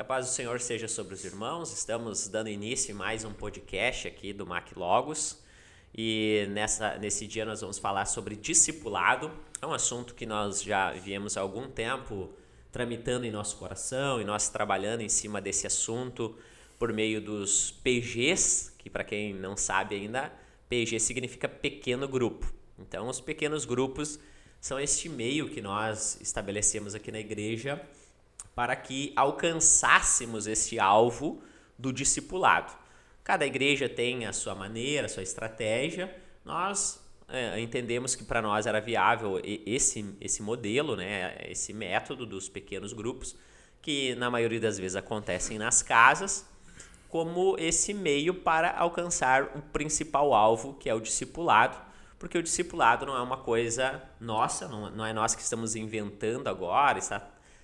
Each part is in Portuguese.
Que a paz do Senhor seja sobre os irmãos. Estamos dando início a mais um podcast aqui do MAC Logos. E nesse dia nós vamos falar sobre discipulado. É um assunto que nós já viemos há algum tempo tramitando em nosso coração e nós trabalhando em cima desse assunto por meio dos PGs, que para quem não sabe ainda, PG significa pequeno grupo. Então os pequenos grupos são este meio que nós estabelecemos aqui na igreja para que alcançássemos esse alvo do discipulado. Cada igreja tem a sua maneira, a sua estratégia. Nós entendemos que para nós era viável esse modelo, né, esse método dos pequenos grupos, que na maioria das vezes acontecem nas casas, como esse meio para alcançar o principal alvo, que é o discipulado, porque o discipulado não é uma coisa nossa, não é nós que estamos inventando agora,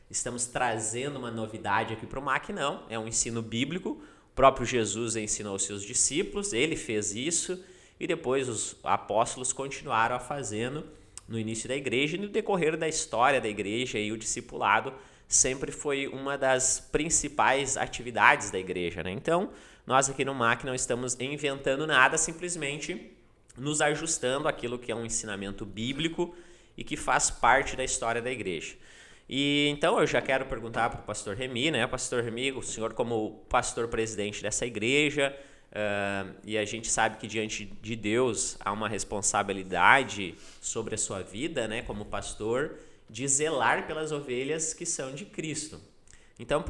estamos trazendo uma novidade aqui para o MAC, não. É um ensino bíblico. O próprio Jesus ensinou aos seus discípulos, ele fez isso e depois os apóstolos continuaram a fazendo no início da igreja e no decorrer da história da igreja, e o discipulado sempre foi uma das principais atividades da igreja, né? Então, nós aqui no MAC não estamos inventando nada, simplesmente nos ajustando àquilo que é um ensinamento bíblico e que faz parte da história da igreja. E então eu já quero perguntar para o pastor Remy, né? Pastor Remy, o senhor como pastor presidente dessa igreja, e a gente sabe que diante de Deus há uma responsabilidade sobre a sua vida, né? Como pastor, de zelar pelas ovelhas que são de Cristo. Então,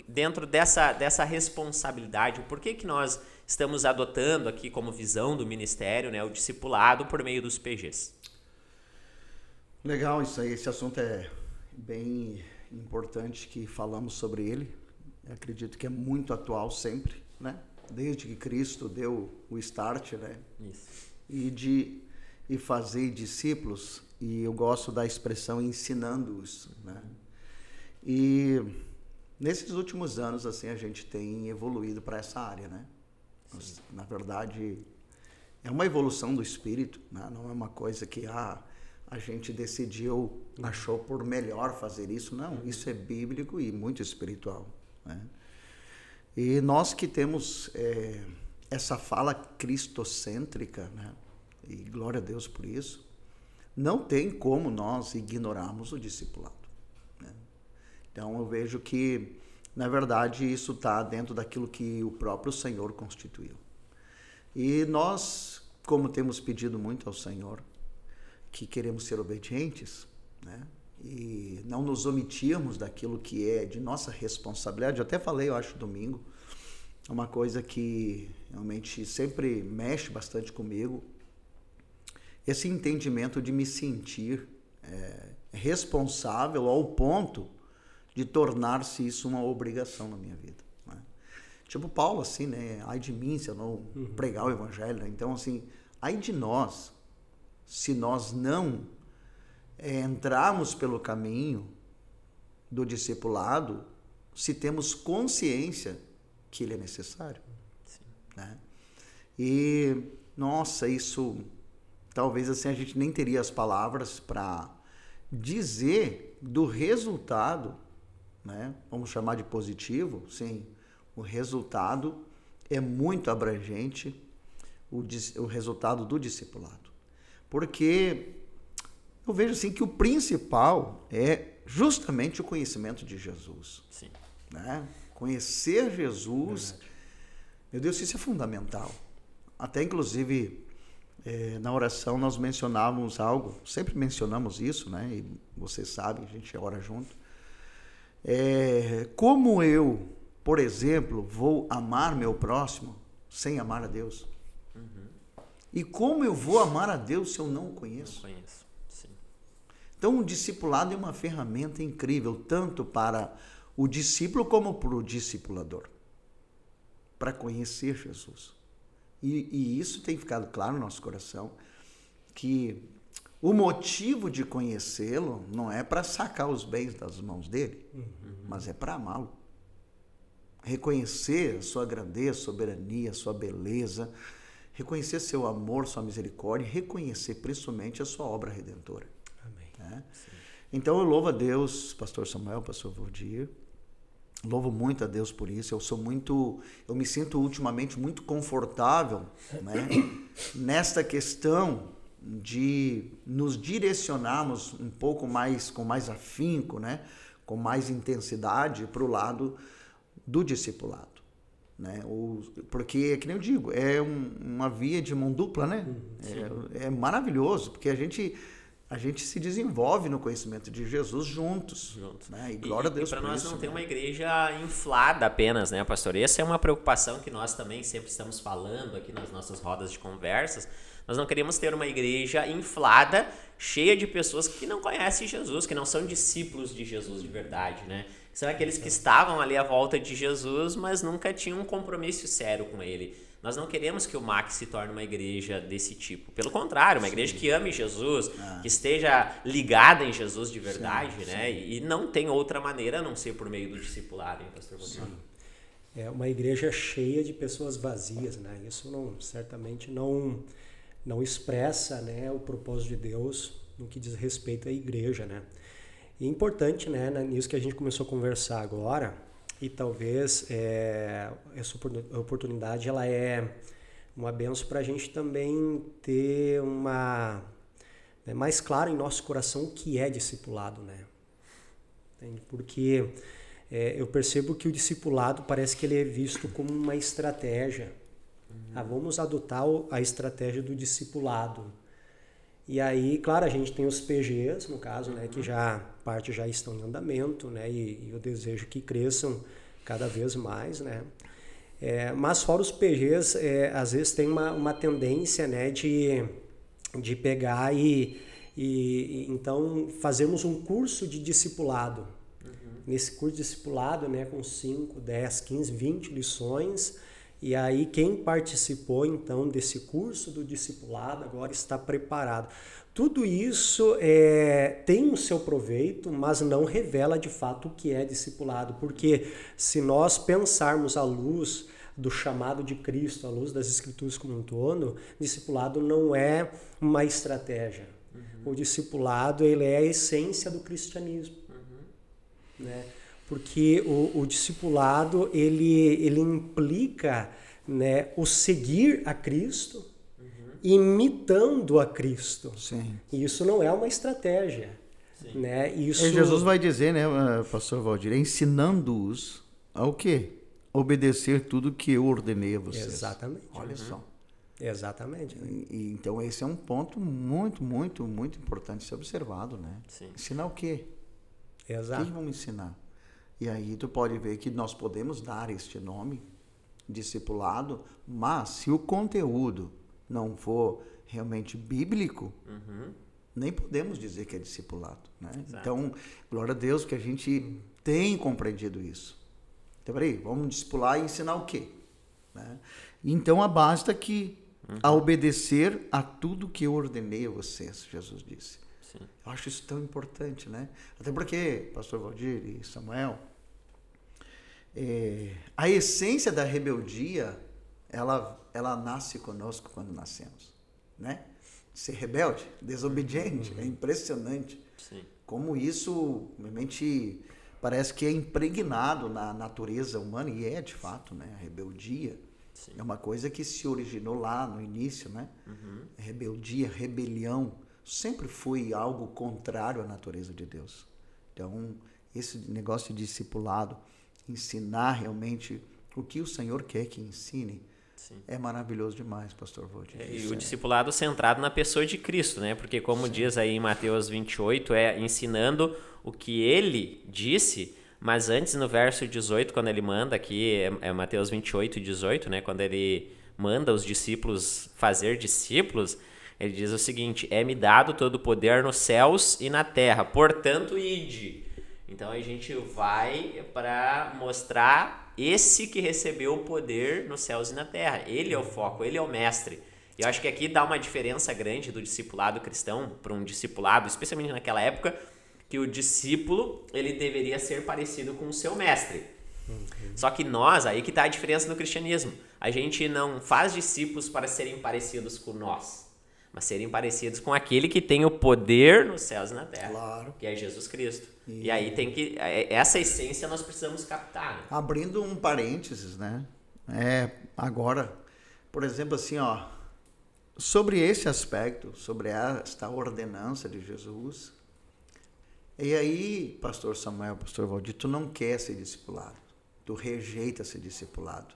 dentro dessa responsabilidade, por que nós estamos adotando aqui como visão do ministério, né, o discipulado por meio dos PGs? Legal isso aí, esse assunto é bem importante que falamos sobre ele. Eu acredito que é muito atual sempre, né? Desde que Cristo deu o start, né? Isso. E fazer discípulos, e eu gosto da expressão ensinando-os, né? E nesses últimos anos, assim, a gente tem evoluído para essa área, né? Na verdade, é uma evolução do espírito, né? Não é uma coisa que a gente decidiu, achou por melhor fazer isso. Não, isso é bíblico e muito espiritual, né? E nós que temos essa fala cristocêntrica, né? E glória a Deus por isso, não tem como nós ignorarmos o discipulado, né? Então eu vejo que, na verdade, isso está dentro daquilo que o próprio Senhor constituiu. E nós, como temos pedido muito ao Senhor, que queremos ser obedientes, né? E não nos omitirmos daquilo que é de nossa responsabilidade. Eu até falei, eu acho, domingo, uma coisa que realmente sempre mexe bastante comigo, esse entendimento de me sentir responsável ao ponto de tornar-se isso uma obrigação na minha vida, né? Tipo Paulo, assim, né? Ai de mim se eu não pregar o evangelho, né? Então, assim, ai de nós, se nós não entrarmos pelo caminho do discipulado, se temos consciência que ele é necessário. Sim. Né? E, nossa, isso, talvez assim a gente nem teria as palavras para dizer do resultado, né? Vamos chamar de positivo, sim, o resultado é muito abrangente, o resultado do discipulado. Porque eu vejo assim que o principal é justamente o conhecimento de Jesus. Sim. Né? Conhecer Jesus, verdade. Meu Deus, isso é fundamental. Até inclusive na oração nós mencionávamos algo, sempre mencionamos isso, né? E vocês sabem, a gente ora junto. Como eu, por exemplo, vou amar meu próximo sem amar a Deus? E como eu vou amar a Deus se eu não o conheço? Não conheço, sim. Então, o discipulado é uma ferramenta incrível, tanto para o discípulo como para o discipulador, para conhecer Jesus. E isso tem ficado claro no nosso coração, que o motivo de conhecê-lo não é para sacar os bens das mãos dele, mas é para amá-lo. Reconhecer a sua grandeza, soberania, sua beleza, reconhecer seu amor, sua misericórdia, reconhecer principalmente a sua obra redentora. Amém. Né? Então eu louvo a Deus, pastor Samuel, pastor Valdir, louvo muito a Deus por isso. Eu me sinto ultimamente muito confortável, né, nesta questão de nos direcionarmos um pouco mais, com mais afinco, né, com mais intensidade para o lado do discipulado, né? Porque, que nem eu digo, é uma via de mão dupla, né? É maravilhoso, porque a gente se desenvolve no conhecimento de Jesus juntos. Né? E glória a Deus por isso. E para nós não ter uma igreja inflada apenas, né, pastor? Essa é uma preocupação que nós também sempre estamos falando aqui nas nossas rodas de conversas. Nós não queremos ter uma igreja inflada, cheia de pessoas que não conhecem Jesus, que não são discípulos de Jesus de verdade, né? São aqueles que estavam ali à volta de Jesus, mas nunca tinham um compromisso sério com ele. Nós não queremos que o MAC se torne uma igreja desse tipo. Pelo contrário, uma igreja que ame Jesus, que esteja ligada em Jesus de verdade, né? E não tem outra maneira a não ser por meio do discipulado, hein, pastor Rodrigo? É uma igreja cheia de pessoas vazias, né? Isso certamente não expressa, né, o propósito de Deus no que diz respeito à igreja, né? E é importante, né, nisso que a gente começou a conversar agora, e talvez essa oportunidade ela é uma bênção para a gente também ter mais claro em nosso coração o que é discipulado, né? Entende? Porque eu percebo que o discipulado parece que ele é visto como uma estratégia. Vamos adotar a estratégia do discipulado. E aí, claro, a gente tem os PGs, no caso, né, que parte já estão em andamento, né, e eu desejo que cresçam cada vez mais, né. Mas fora os PGs, às vezes tem uma tendência, né, de pegar e então fazermos um curso de discipulado. Nesse curso de discipulado, né, com 5, 10, 15, 20 lições. E aí quem participou então desse curso do discipulado agora está preparado. Tudo isso tem o seu proveito, mas não revela de fato o que é discipulado. Porque se nós pensarmos à luz do chamado de Cristo, à luz das Escrituras como um todo, discipulado não é uma estratégia. O discipulado ele é a essência do cristianismo. Né? Porque o discipulado ele implica, né, o seguir a Cristo, imitando a Cristo. Sim. E isso não é uma estratégia. Né? Isso... Jesus vai dizer, né, pastor Valdir, ensinando-os ao quê? Obedecer tudo que eu ordenei a vocês. Exatamente. Olha só. Exatamente. Então esse é um ponto muito, muito, muito importante de ser observado, né? Sim. Ensinar o quê? Exato. O que vamos ensinar? E aí tu pode ver que nós podemos dar este nome, discipulado, mas se o conteúdo não for realmente bíblico, nem podemos dizer que é discipulado, né? Então, glória a Deus que a gente tem compreendido isso. Então, peraí, vamos discipular e ensinar o quê? Né? Então, basta aqui a obedecer a tudo que eu ordenei a vocês, Jesus disse. Sim. Eu acho isso tão importante, né? Até porque, pastor Valdir e Samuel, a essência da rebeldia, ela nasce conosco quando nascemos, né? Ser rebelde, desobediente, é impressionante. Sim. Como isso realmente parece que é impregnado na natureza humana, e é de fato, né? A rebeldia é uma coisa que se originou lá no início, né? Rebeldia, rebelião, sempre foi algo contrário à natureza de Deus. Então, esse negócio de discipulado, ensinar realmente o que o Senhor quer que ensine, é maravilhoso demais, pastor Valdir. E o discipulado centrado na pessoa de Cristo, né? Porque como diz aí em Mateus 28, ensinando o que ele disse, mas antes no verso 18, quando ele manda aqui, Mateus 28, 18, né? Quando ele manda os discípulos fazer discípulos, ele diz o seguinte: é-me dado todo o poder nos céus e na terra, portanto, ide. Então a gente vai para mostrar esse que recebeu o poder nos céus e na terra. Ele é o foco, ele é o mestre. E eu acho que aqui dá uma diferença grande do discipulado cristão para um discipulado, especialmente naquela época, que o discípulo ele deveria ser parecido com o seu mestre. Só que nós, aí que está a diferença no cristianismo, a gente não faz discípulos para serem parecidos com nós, mas serem parecidos com aquele que tem o poder nos céus e na terra, que é Jesus Cristo. E aí tem que... Essa essência nós precisamos captar. Né? Abrindo um parênteses, né? Agora, por exemplo, assim, ó, sobre esse aspecto, sobre esta ordenança de Jesus, e aí, pastor Samuel, pastor Valdir, tu não quer ser discipulado, tu rejeita ser discipulado,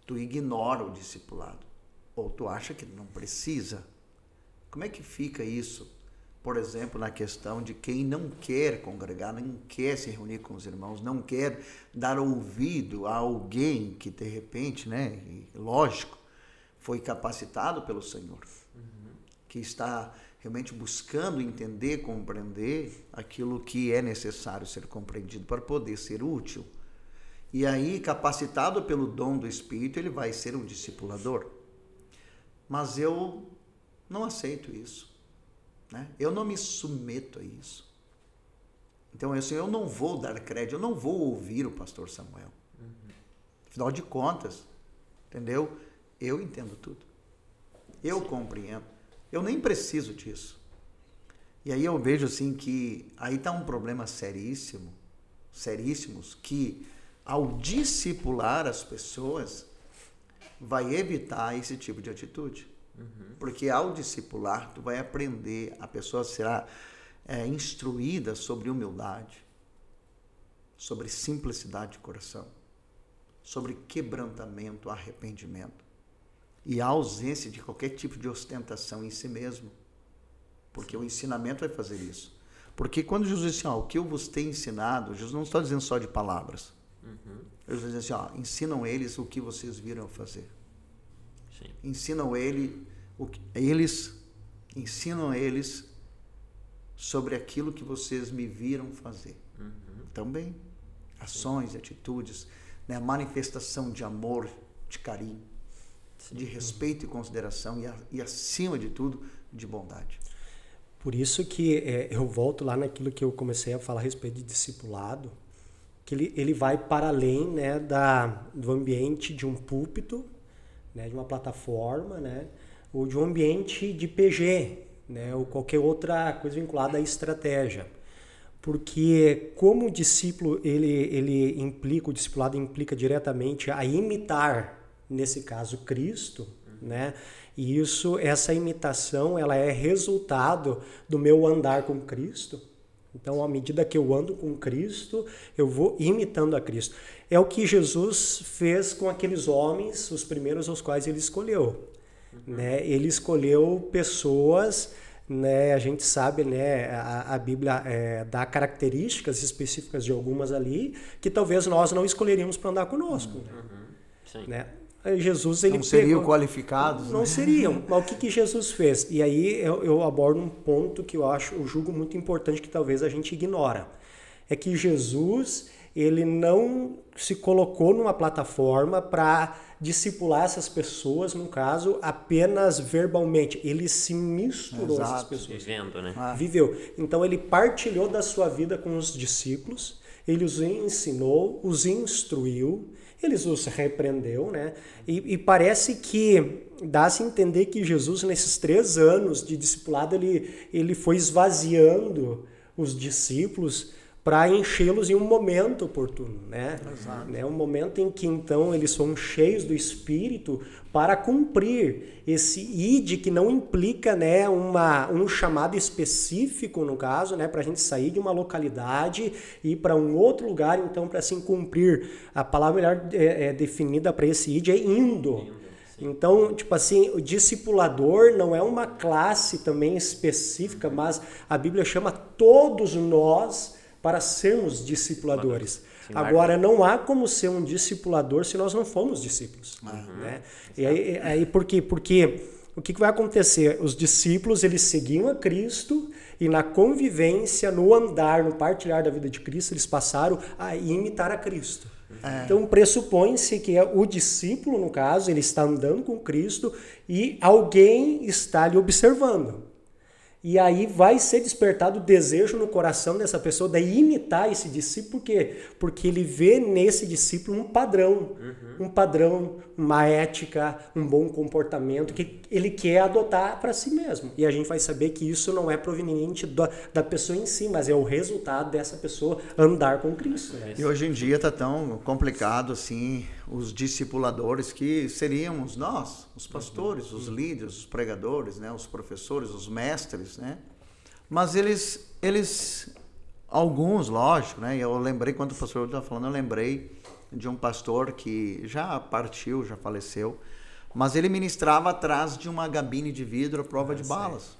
tu ignora o discipulado, ou tu acha que não precisa. Como é que fica isso? Por exemplo, na questão de quem não quer congregar, não quer se reunir com os irmãos, não quer dar ouvido a alguém que, de repente, né, lógico, foi capacitado pelo Senhor, que está realmente buscando entender, compreender aquilo que é necessário ser compreendido para poder ser útil. E aí, capacitado pelo dom do Espírito, ele vai ser um discipulador. Mas eu não aceito isso. Né? Eu não me submeto a isso. Então, assim, eu não vou dar crédito, eu não vou ouvir o pastor Samuel. Afinal de contas, entendeu? Eu entendo tudo. Eu compreendo. Eu nem preciso disso. E aí eu vejo assim que aí está um problema seríssimos, que ao discipular as pessoas, vai evitar esse tipo de atitude. Porque ao discipular, tu vai aprender, a pessoa será instruída sobre humildade, sobre simplicidade de coração, sobre quebrantamento, arrependimento e a ausência de qualquer tipo de ostentação em si mesmo. Porque o ensinamento vai fazer isso. Porque quando Jesus diz assim, o que eu vos tenho ensinado, Jesus não está dizendo só de palavras. Jesus diz assim, ensinam eles o que vocês viram fazer. Sim. Ensinam eles sobre aquilo que vocês me viram fazer. Também. Ações, atitudes, né? Manifestação de amor, de carinho, de respeito e consideração e acima de tudo, de bondade. Por isso que eu volto lá naquilo que eu comecei a falar a respeito de discipulado, que ele vai para além, né, do ambiente de um púlpito, né, de uma plataforma, né, ou de um ambiente de PG, né, ou qualquer outra coisa vinculada à estratégia. Porque como o discípulo, o discipulado implica diretamente a imitar, nesse caso, Cristo, né? E essa imitação, ela é resultado do meu andar com Cristo. Então, à medida que eu ando com Cristo, eu vou imitando a Cristo. É o que Jesus fez com aqueles homens, os primeiros aos quais ele escolheu. Né? Ele escolheu pessoas, né? A gente sabe, né? A Bíblia dá características específicas de algumas ali, que talvez nós não escolheríamos para andar conosco. Sim. Né? Jesus, ele não seriam qualificados? Não seriam. Mas o que Jesus fez? E aí eu abordo um ponto que eu julgo muito importante, que talvez a gente ignora. É que Jesus, ele não se colocou numa plataforma para discipular essas pessoas, no caso, apenas verbalmente. Ele se misturou a essas pessoas. Vivendo, né? Viveu. Então ele partilhou da sua vida com os discípulos, ele os ensinou, os instruiu, ele os repreendeu, né? E parece que dá-se a entender que Jesus, nesses 3 anos de discipulado, ele foi esvaziando os discípulos para enchê-los em um momento oportuno, né? Exato. Um momento em que, então, eles são cheios do Espírito para cumprir esse ide, que não implica, né, um chamado específico, no caso, né, para a gente sair de uma localidade e ir para um outro lugar, então, para assim cumprir. A palavra melhor definida para esse ide é indo. Então, tipo assim, o discipulador não é uma classe também específica, mas a Bíblia chama todos nós para sermos discipuladores. Agora, não há como ser um discipulador se nós não formos discípulos. Né? E aí por quê? Porque o que vai acontecer? Os discípulos, eles seguiam a Cristo e na convivência, no andar, no partilhar da vida de Cristo, eles passaram a imitar a Cristo. Então, pressupõe-se que o discípulo, no caso, ele está andando com Cristo e alguém está lhe observando. E aí vai ser despertado o desejo no coração dessa pessoa de imitar esse discípulo. Por quê? Porque ele vê nesse discípulo um padrão. Um padrão, uma ética, um bom comportamento que ele quer adotar para si mesmo. E a gente vai saber que isso não é proveniente da pessoa em si, mas é o resultado dessa pessoa andar com Cristo. Né? E hoje em dia está tão complicado assim, os discipuladores que seríamos nós, os pastores, os líderes, os pregadores, né, os professores, os mestres, né? Mas eles alguns, lógico, né? Eu lembrei quando o pastor estava falando, eu lembrei de um pastor que já partiu, já faleceu, mas ele ministrava atrás de uma gabine de vidro à prova de balas.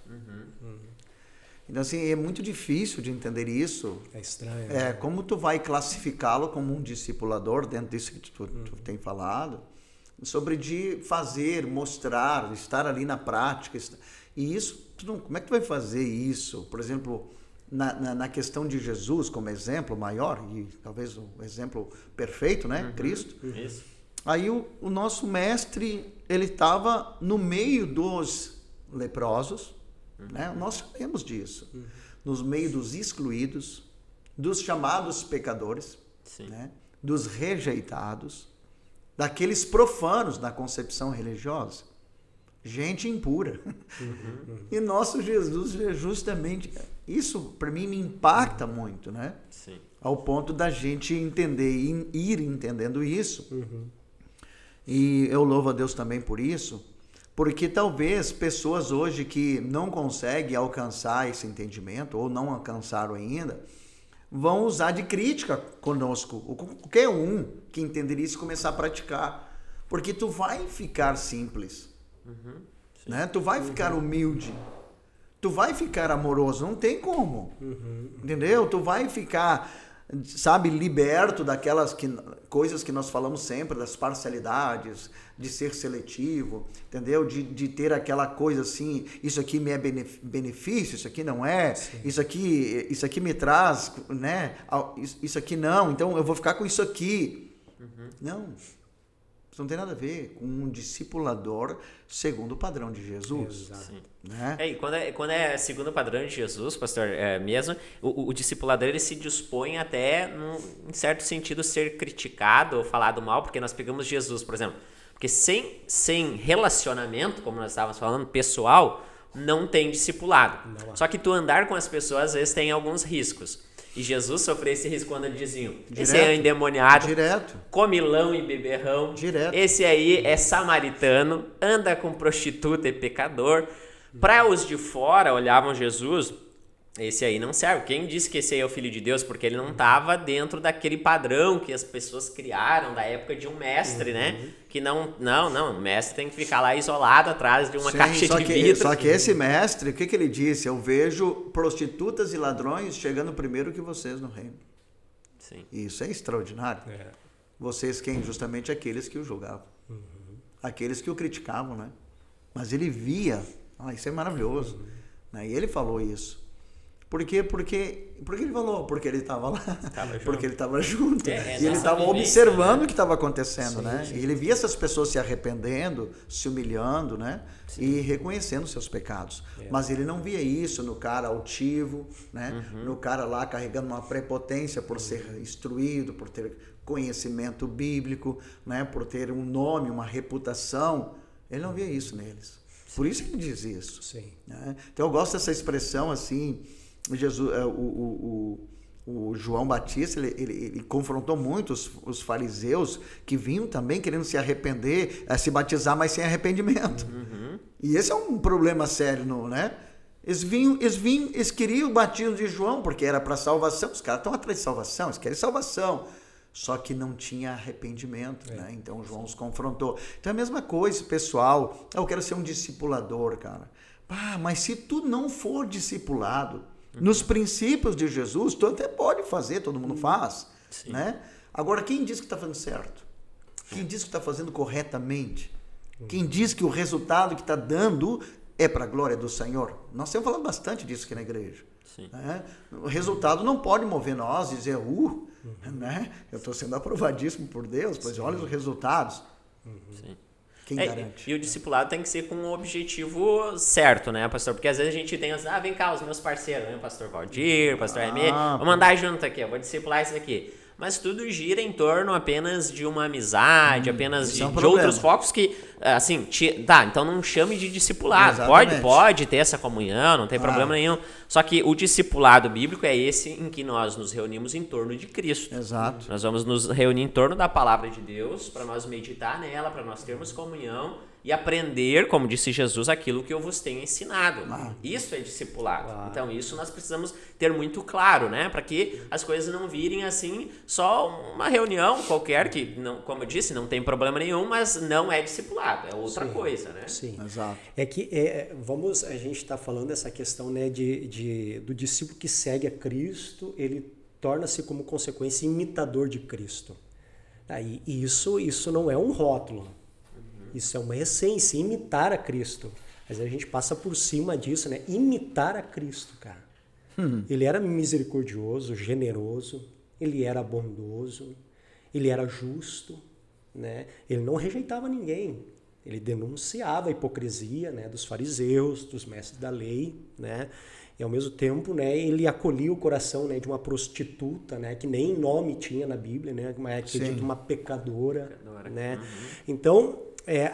Então, assim, é muito difícil de entender isso. É estranho. Né? Como tu vai classificá-lo como um discipulador, dentro disso que tu tem falado, sobre de fazer, mostrar, estar ali na prática. E isso, como é que tu vai fazer isso? Por exemplo, na questão de Jesus como exemplo maior, e talvez o exemplo perfeito, né? Cristo. Isso. Aí o nosso mestre, ele estava no meio dos leprosos, né? Nós sabemos disso. No meio dos excluídos, dos chamados pecadores, né? Dos rejeitados, daqueles profanos na concepção religiosa. Gente impura. E nosso Jesus é justamente... Isso, para mim, me impacta muito, né? Sim. Ao ponto da gente entender, ir entendendo isso. E eu louvo a Deus também por isso, porque talvez pessoas hoje que não conseguem alcançar esse entendimento, ou não alcançaram ainda, vão usar de crítica conosco, ou com qualquer um que entender isso e começar a praticar. Porque tu vai ficar simples. Né? Tu vai ficar humilde, tu vai ficar amoroso, não tem como, entendeu? Tu vai ficar, sabe, liberto daquelas coisas que nós falamos sempre, das parcialidades, de ser seletivo, entendeu? De ter aquela coisa assim, isso aqui me é benefício, isso aqui não é, isso aqui me traz, né? Isso aqui não, então eu vou ficar com isso aqui. Não. Isso não tem nada a ver com um discipulador segundo o padrão de Jesus. Né? E quando é segundo o padrão de Jesus, pastor, mesmo, o discipulador ele se dispõe até, em certo sentido, ser criticado ou falado mal, porque nós pegamos Jesus, por exemplo. Porque sem relacionamento, como nós estávamos falando, pessoal, não tem discipulado. Só que tu andar com as pessoas, às vezes, tem alguns riscos. E Jesus sofreu esse risco quando diziam, esse aí é endemoniado, comilão e beberrão, esse aí é samaritano, anda com prostituta e pecador. Para os de fora, olhavam Jesus, esse aí não serve. Quem disse que esse aí é o Filho de Deus? Porque ele não estava dentro daquele padrão que as pessoas criaram da época de um mestre, né? Que o mestre tem que ficar lá isolado atrás de uma caixa de vidro. Só que esse mestre, o que ele disse? Eu vejo prostitutas e ladrões chegando primeiro que vocês no reino. Sim. Isso é extraordinário. Vocês quem? Justamente aqueles que o julgavam. Aqueles que o criticavam, né? Mas ele via, isso é maravilhoso. Né? E ele falou isso. Por quê? Porque ele falou? Porque ele estava lá. Porque ele estava junto. E ele estava observando o que estava acontecendo, né? E ele via essas pessoas se arrependendo, se humilhando, né? E reconhecendo seus pecados. Mas ele não via isso no cara altivo, né? No cara lá carregando uma prepotência por ser instruído, por ter conhecimento bíblico, né? Por ter um nome, uma reputação. Ele não via isso neles. Por isso que ele diz isso. Né? Então eu gosto dessa expressão assim... Jesus, o João Batista, ele confrontou muito os fariseus que vinham também querendo se arrepender, se batizar, mas sem arrependimento. E esse é um problema sério, né? Eles queriam o batismo de João, porque era para salvação. Os caras estão atrás de salvação, eles querem salvação. Só que não tinha arrependimento, né? Então João os confrontou. Então é a mesma coisa, pessoal. Eu quero ser um discipulador, cara. Mas se tu não for discipulado, nos princípios de Jesus, tu até pode fazer, todo mundo faz, né? Agora, quem diz que está fazendo certo? Quem diz que está fazendo corretamente? Quem diz que o resultado que está dando é para a glória do Senhor? Nós estamos falando bastante disso aqui na igreja. Né? O resultado não pode mover nós e dizer, né? Eu estou sendo aprovadíssimo por Deus, pois olha os resultados. Quem garante? E o discipulado tem que ser com um objetivo certo, né, pastor? Porque às vezes a gente tem vem cá, os meus parceiros, né, pastor Valdir, pastor Aimee, vamos andar junto aqui, eu vou discipular isso aqui. Mas tudo gira em torno apenas de uma amizade, apenas de outros focos que, assim, então não chame de discipulado. Pode ter essa comunhão, não tem problema nenhum. Só que o discipulado bíblico é esse em que nós nos reunimos em torno de Cristo. Exato. Nós vamos nos reunir em torno da palavra de Deus, para nós meditar nela, para nós termos comunhão e aprender, como disse Jesus, aquilo que eu vos tenho ensinado. Isso é discipulado. Então, isso nós precisamos ter muito claro, né? Para que as coisas não virem assim, só uma reunião qualquer, que, não, como eu disse, não tem problema nenhum, mas não é discipulado, é outra coisa, né? Sim, exato. É que, a gente está falando dessa questão, né, do discípulo que segue a Cristo, ele torna-se como consequência imitador de Cristo. E isso não é um rótulo. Isso é uma essência, imitar a Cristo. Mas a gente passa por cima disso, né? Imitar a Cristo, cara. Ele era misericordioso, generoso, ele era bondoso, ele era justo, né? Ele não rejeitava ninguém. Ele denunciava a hipocrisia, né, dos fariseus, dos mestres da lei, né? E ao mesmo tempo, né, ele acolhia o coração, né, de uma prostituta, né, que nem nome tinha na Bíblia, né, uma pecadora, né? Então,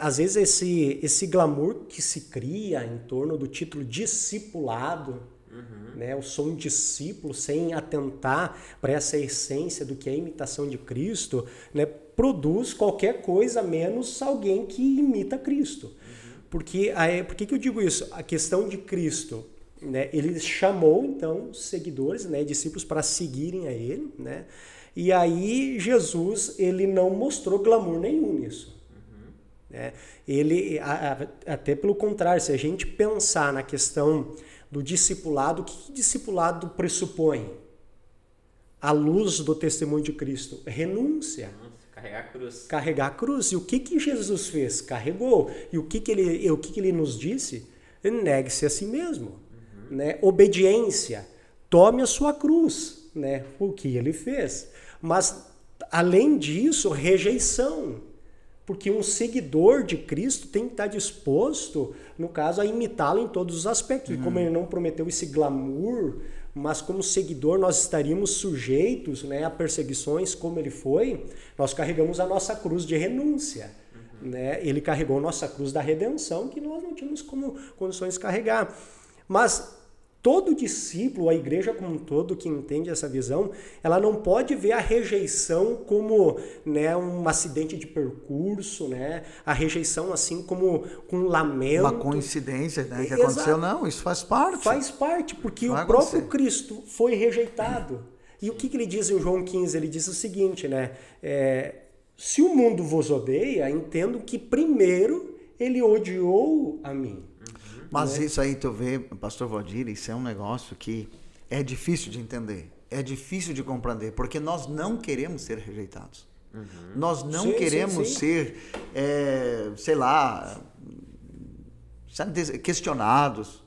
às vezes esse glamour que se cria em torno do título discipulado, né, eu sou um discípulo, sem atentar para essa essência do que é a imitação de Cristo, né, produz qualquer coisa menos alguém que imita Cristo. Por que eu digo isso? A questão de Cristo, né, ele chamou então seguidores, né, discípulos para seguirem a ele, né, e aí Jesus ele não mostrou glamour nenhum nisso. Ele, até pelo contrário, se a gente pensar na questão do discipulado, o que discipulado pressupõe? À luz do testemunho de Cristo, renúncia. Carregar a cruz. Carregar a cruz. E o que Jesus fez? Carregou. E o que ele nos disse? Negue-se a si mesmo. Né? Obediência. Tome a sua cruz. Né? O que ele fez. Mas, além disso, rejeição. Porque um seguidor de Cristo tem que estar disposto, no caso, a imitá-lo em todos os aspectos. E como ele não prometeu esse glamour, mas como seguidor nós estaríamos sujeitos, né, a perseguições como ele foi, nós carregamos a nossa cruz de renúncia. Né? Ele carregou a nossa cruz da redenção, que nós não tínhamos como condições de carregar. Mas todo discípulo, a igreja como um todo que entende essa visão, ela não pode ver a rejeição como, né, um acidente de percurso, né? A rejeição assim como um lamento. Uma coincidência, né, que aconteceu. Não, isso faz parte. Faz parte, porque o próprio Cristo foi rejeitado. E o que ele diz em João 15? Ele diz o seguinte, né? Se o mundo vos odeia, entendo que primeiro ele odiou a mim. Mas isso aí, tu vê, pastor Valdir, isso é um negócio que é difícil de entender, é difícil de compreender, porque nós não queremos ser rejeitados. Nós não queremos ser, sei lá, questionados.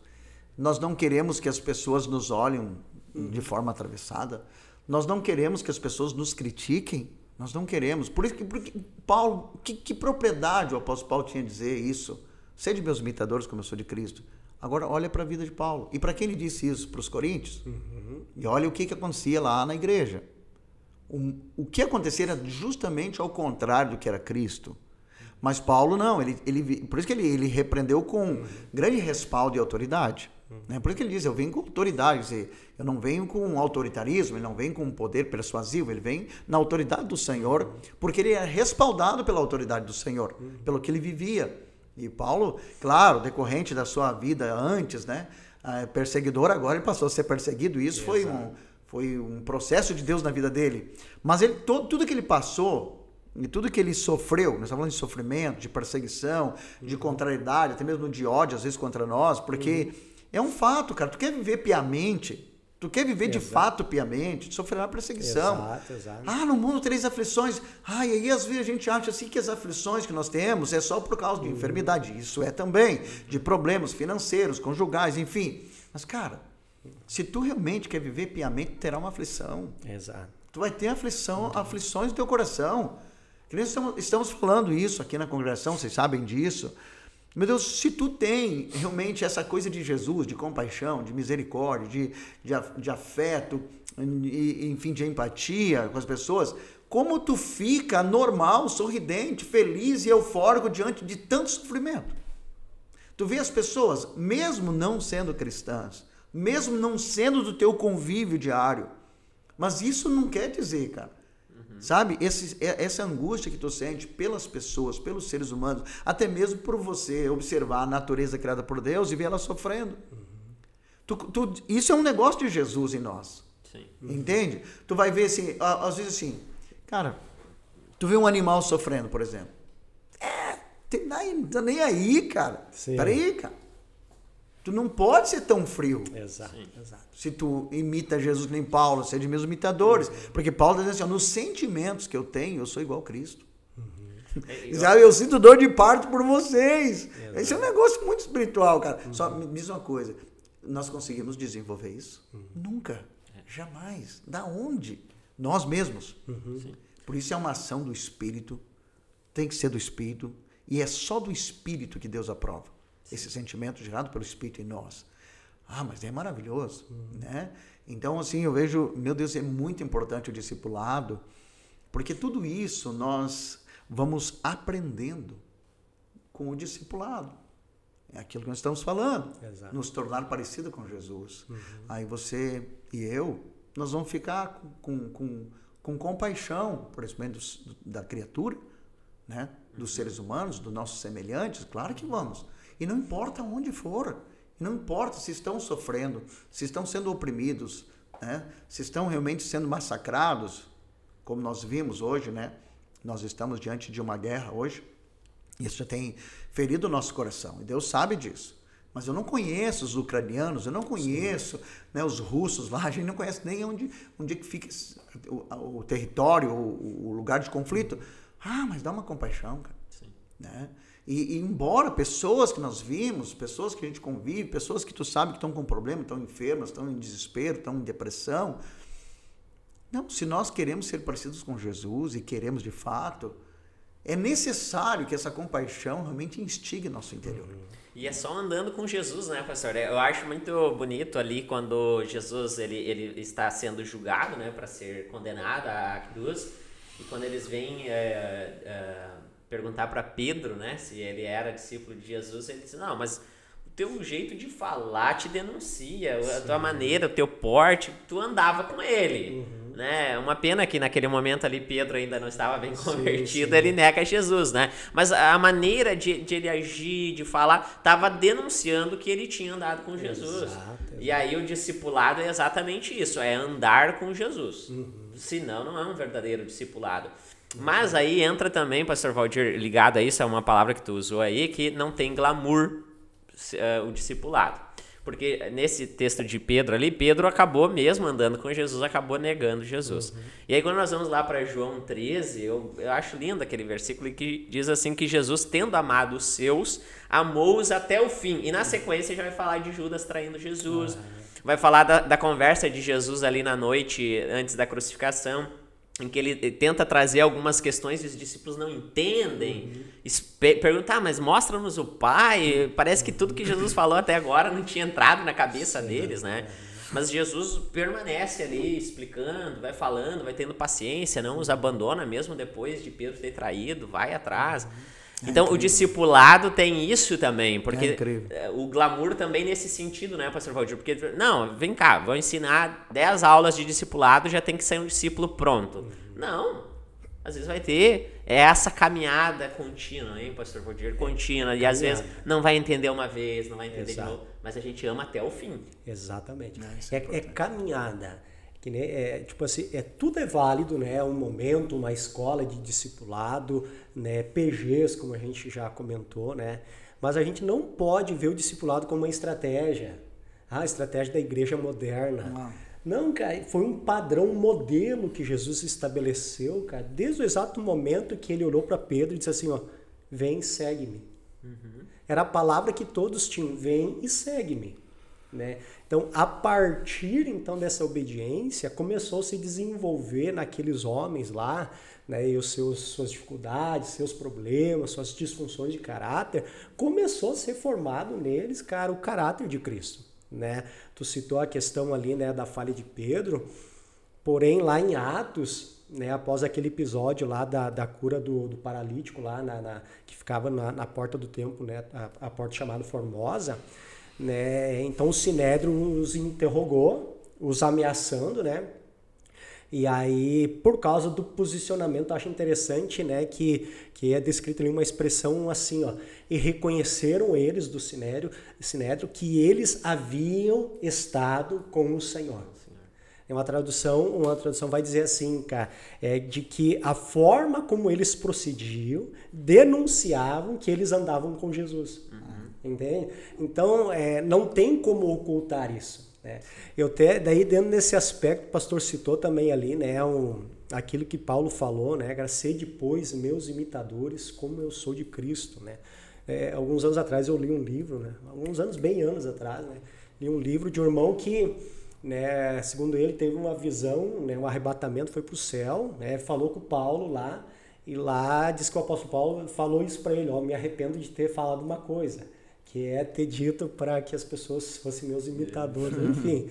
Nós não queremos que as pessoas nos olhem de forma atravessada. Nós não queremos que as pessoas nos critiquem. Nós não queremos. Por isso que Paulo, que propriedade o apóstolo Paulo tinha a dizer isso? Sede meus imitadores como eu sou de Cristo. Agora olha para a vida de Paulo. E para quem ele disse isso? Para os coríntios? E olha o que acontecia lá na igreja. O que acontecia era justamente ao contrário do que era Cristo. Mas Paulo não. Por isso que ele repreendeu com grande respaldo e autoridade. Né? Por isso que ele diz, eu venho com autoridade. Quer dizer, eu não venho com autoritarismo, ele não vem com poder persuasivo, ele vem na autoridade do Senhor, porque ele é respaldado pela autoridade do Senhor, pelo que ele vivia. E Paulo, claro, decorrente da sua vida antes, né, perseguidor, agora ele passou a ser perseguido, e isso foi um processo de Deus na vida dele. Mas tudo que ele passou, e tudo que ele sofreu, nós estamos falando de sofrimento, de perseguição, de contrariedade, até mesmo de ódio, às vezes, contra nós, porque é um fato, cara, tu quer viver piamente, tu quer viver de fato piamente, tu sofrerá perseguição. Exato. No mundo tereis aflições. E aí às vezes a gente acha assim que as aflições que nós temos é só por causa de enfermidade. Isso é também, de problemas financeiros, conjugais, enfim. Mas, cara, se tu realmente quer viver piamente, terá uma aflição. Exato. Tu vai ter aflições no teu coração. Que nós estamos falando isso aqui na congregação, vocês sabem disso. Meu Deus, se tu tem realmente essa coisa de Jesus, de compaixão, de misericórdia, de afeto, enfim, de empatia com as pessoas, como tu fica normal, sorridente, feliz e eufórico diante de tanto sofrimento? Tu vê as pessoas, mesmo não sendo cristãs, mesmo não sendo do teu convívio diário, mas isso não quer dizer, cara, sabe, essa angústia que tu sente pelas pessoas, pelos seres humanos, até mesmo por você observar a natureza criada por Deus e ver ela sofrendo. Isso é um negócio de Jesus em nós. Sim. Entende? Tu vai ver assim, às vezes assim, cara, tu vê um animal sofrendo, por exemplo. Tá nem aí, cara. Sim. Peraí, cara. Tu não pode ser tão frio. Exato, exato. Se tu imita Jesus nem Paulo, sejam meus imitadores. Porque Paulo está dizendo assim, nos sentimentos que eu tenho, eu sou igual a Cristo. Eu sinto dor de parto por vocês. Exato. Esse é um negócio muito espiritual, cara. Só me diz uma coisa, nós conseguimos desenvolver isso? Nunca. Jamais. Da onde? Nós mesmos. Por isso é uma ação do Espírito, tem que ser do Espírito, e é só do Espírito que Deus aprova. Esse sentimento gerado pelo Espírito em nós. Mas é maravilhoso, né? Então, assim, eu vejo, meu Deus, é muito importante o discipulado, porque tudo isso nós vamos aprendendo com o discipulado. É aquilo que nós estamos falando. Exato. Nos tornar parecido com Jesus. Aí você e eu, nós vamos ficar com compaixão, por exemplo, da criatura, né? Dos seres humanos, dos nossos semelhantes, claro que vamos. E não importa onde for, não importa se estão sofrendo, se estão sendo oprimidos, né? Se estão realmente sendo massacrados, como nós vimos hoje, né? Nós estamos diante de uma guerra hoje, isso já tem ferido o nosso coração, e Deus sabe disso. Mas eu não conheço os ucranianos, eu não conheço, né, os russos lá, a gente não conhece nem onde é que fica o território, o lugar de conflito. Mas dá uma compaixão, cara. Sim. Né? E embora pessoas que nós vimos, pessoas que a gente convive, pessoas que tu sabe que estão com problema, estão enfermas, estão em desespero, estão em depressão. Não, se nós queremos ser parecidos com Jesus e queremos de fato, é necessário que essa compaixão realmente instigue nosso interior. E é só andando com Jesus, né, pastor? Eu acho muito bonito ali quando Jesus ele está sendo julgado, né, para ser condenado à cruz. E quando eles vêm perguntar para Pedro, né, se ele era discípulo de Jesus, ele diz, não, mas o teu jeito de falar te denuncia, a tua maneira, o teu porte, tu andava com ele. Né? Uma pena que naquele momento ali Pedro ainda não estava bem convertido, ele nega Jesus, né? Mas a maneira de ele agir, de falar, estava denunciando que ele tinha andado com Jesus. Exato. E aí o discipulado é exatamente isso, é andar com Jesus. Senão não é um verdadeiro discipulado. Mas aí entra também, pastor Valdir, ligado a isso, é uma palavra que tu usou aí, que não tem glamour o discipulado. Porque nesse texto de Pedro ali, Pedro acabou mesmo andando com Jesus, acabou negando Jesus. E aí quando nós vamos lá para João 13, eu acho lindo aquele versículo que diz assim que Jesus, tendo amado os seus, amou-os até o fim. E na sequência já vai falar de Judas traindo Jesus, vai falar da conversa de Jesus ali na noite antes da crucificação, em que ele tenta trazer algumas questões e os discípulos não entendem. Perguntar, mas mostra-nos o Pai. Parece que tudo que Jesus falou até agora não tinha entrado na cabeça deles, né? Mas Jesus permanece ali explicando, vai falando, vai tendo paciência, não os abandona mesmo depois de Pedro ter traído, vai atrás. Então, o discipulado tem isso também, porque o glamour também nesse sentido, né, pastor Valdir? Porque, não, vem cá, vou ensinar 10 aulas de discipulado, já tem que sair um discípulo pronto. Não, às vezes vai ter essa caminhada contínua, hein, pastor Valdir? Contínua, e às vezes não vai entender uma vez, não vai entender de novo, mas a gente ama até o fim. Exatamente. É caminhada. Que, né, tipo assim, tudo é válido, né? Um momento, uma escola de discipulado, né? PGs, como a gente já comentou, né? Mas a gente não pode ver o discipulado como uma estratégia. A estratégia da igreja moderna. Não, cara, foi um padrão, um modelo que Jesus estabeleceu, cara, desde o exato momento que ele olhou para Pedro e disse assim, ó, vem, segue-me. Era a palavra que todos tinham, vem e segue-me. Né? Então, a partir então dessa obediência, começou a se desenvolver naqueles homens lá, né, e suas dificuldades, seus problemas, suas disfunções de caráter, começou a ser formado neles, cara, o caráter de Cristo, né? Tu citou a questão ali, né, da falha de Pedro, porém lá em Atos, né, após aquele episódio lá da cura do paralítico lá que ficava na porta do templo, né, a porta chamada Formosa, né, então o Sinédrio os interrogou, os ameaçando, né? E aí, por causa do posicionamento, acho interessante, né, que é descrito ali uma expressão assim, ó, e reconheceram eles do Sinédrio que eles haviam estado com o Senhor. Uma tradução vai dizer assim, cara, de que a forma como eles procediam denunciavam que eles andavam com Jesus. Entende? Então, não tem como ocultar isso. Daí dentro desse aspecto, o pastor citou também ali, né, aquilo que Paulo falou, né, sede, pois, meus imitadores, como eu sou de Cristo, né. Alguns anos atrás eu li um livro, né, bem anos atrás, né, li um livro de um irmão que, né, segundo ele, teve uma visão, né, um arrebatamento, foi para o céu, né, falou com o Paulo lá, e lá diz que o apóstolo Paulo falou isso para ele, ó, me arrependo de ter falado uma coisa, que é ter dito para que as pessoas fossem meus imitadores, enfim.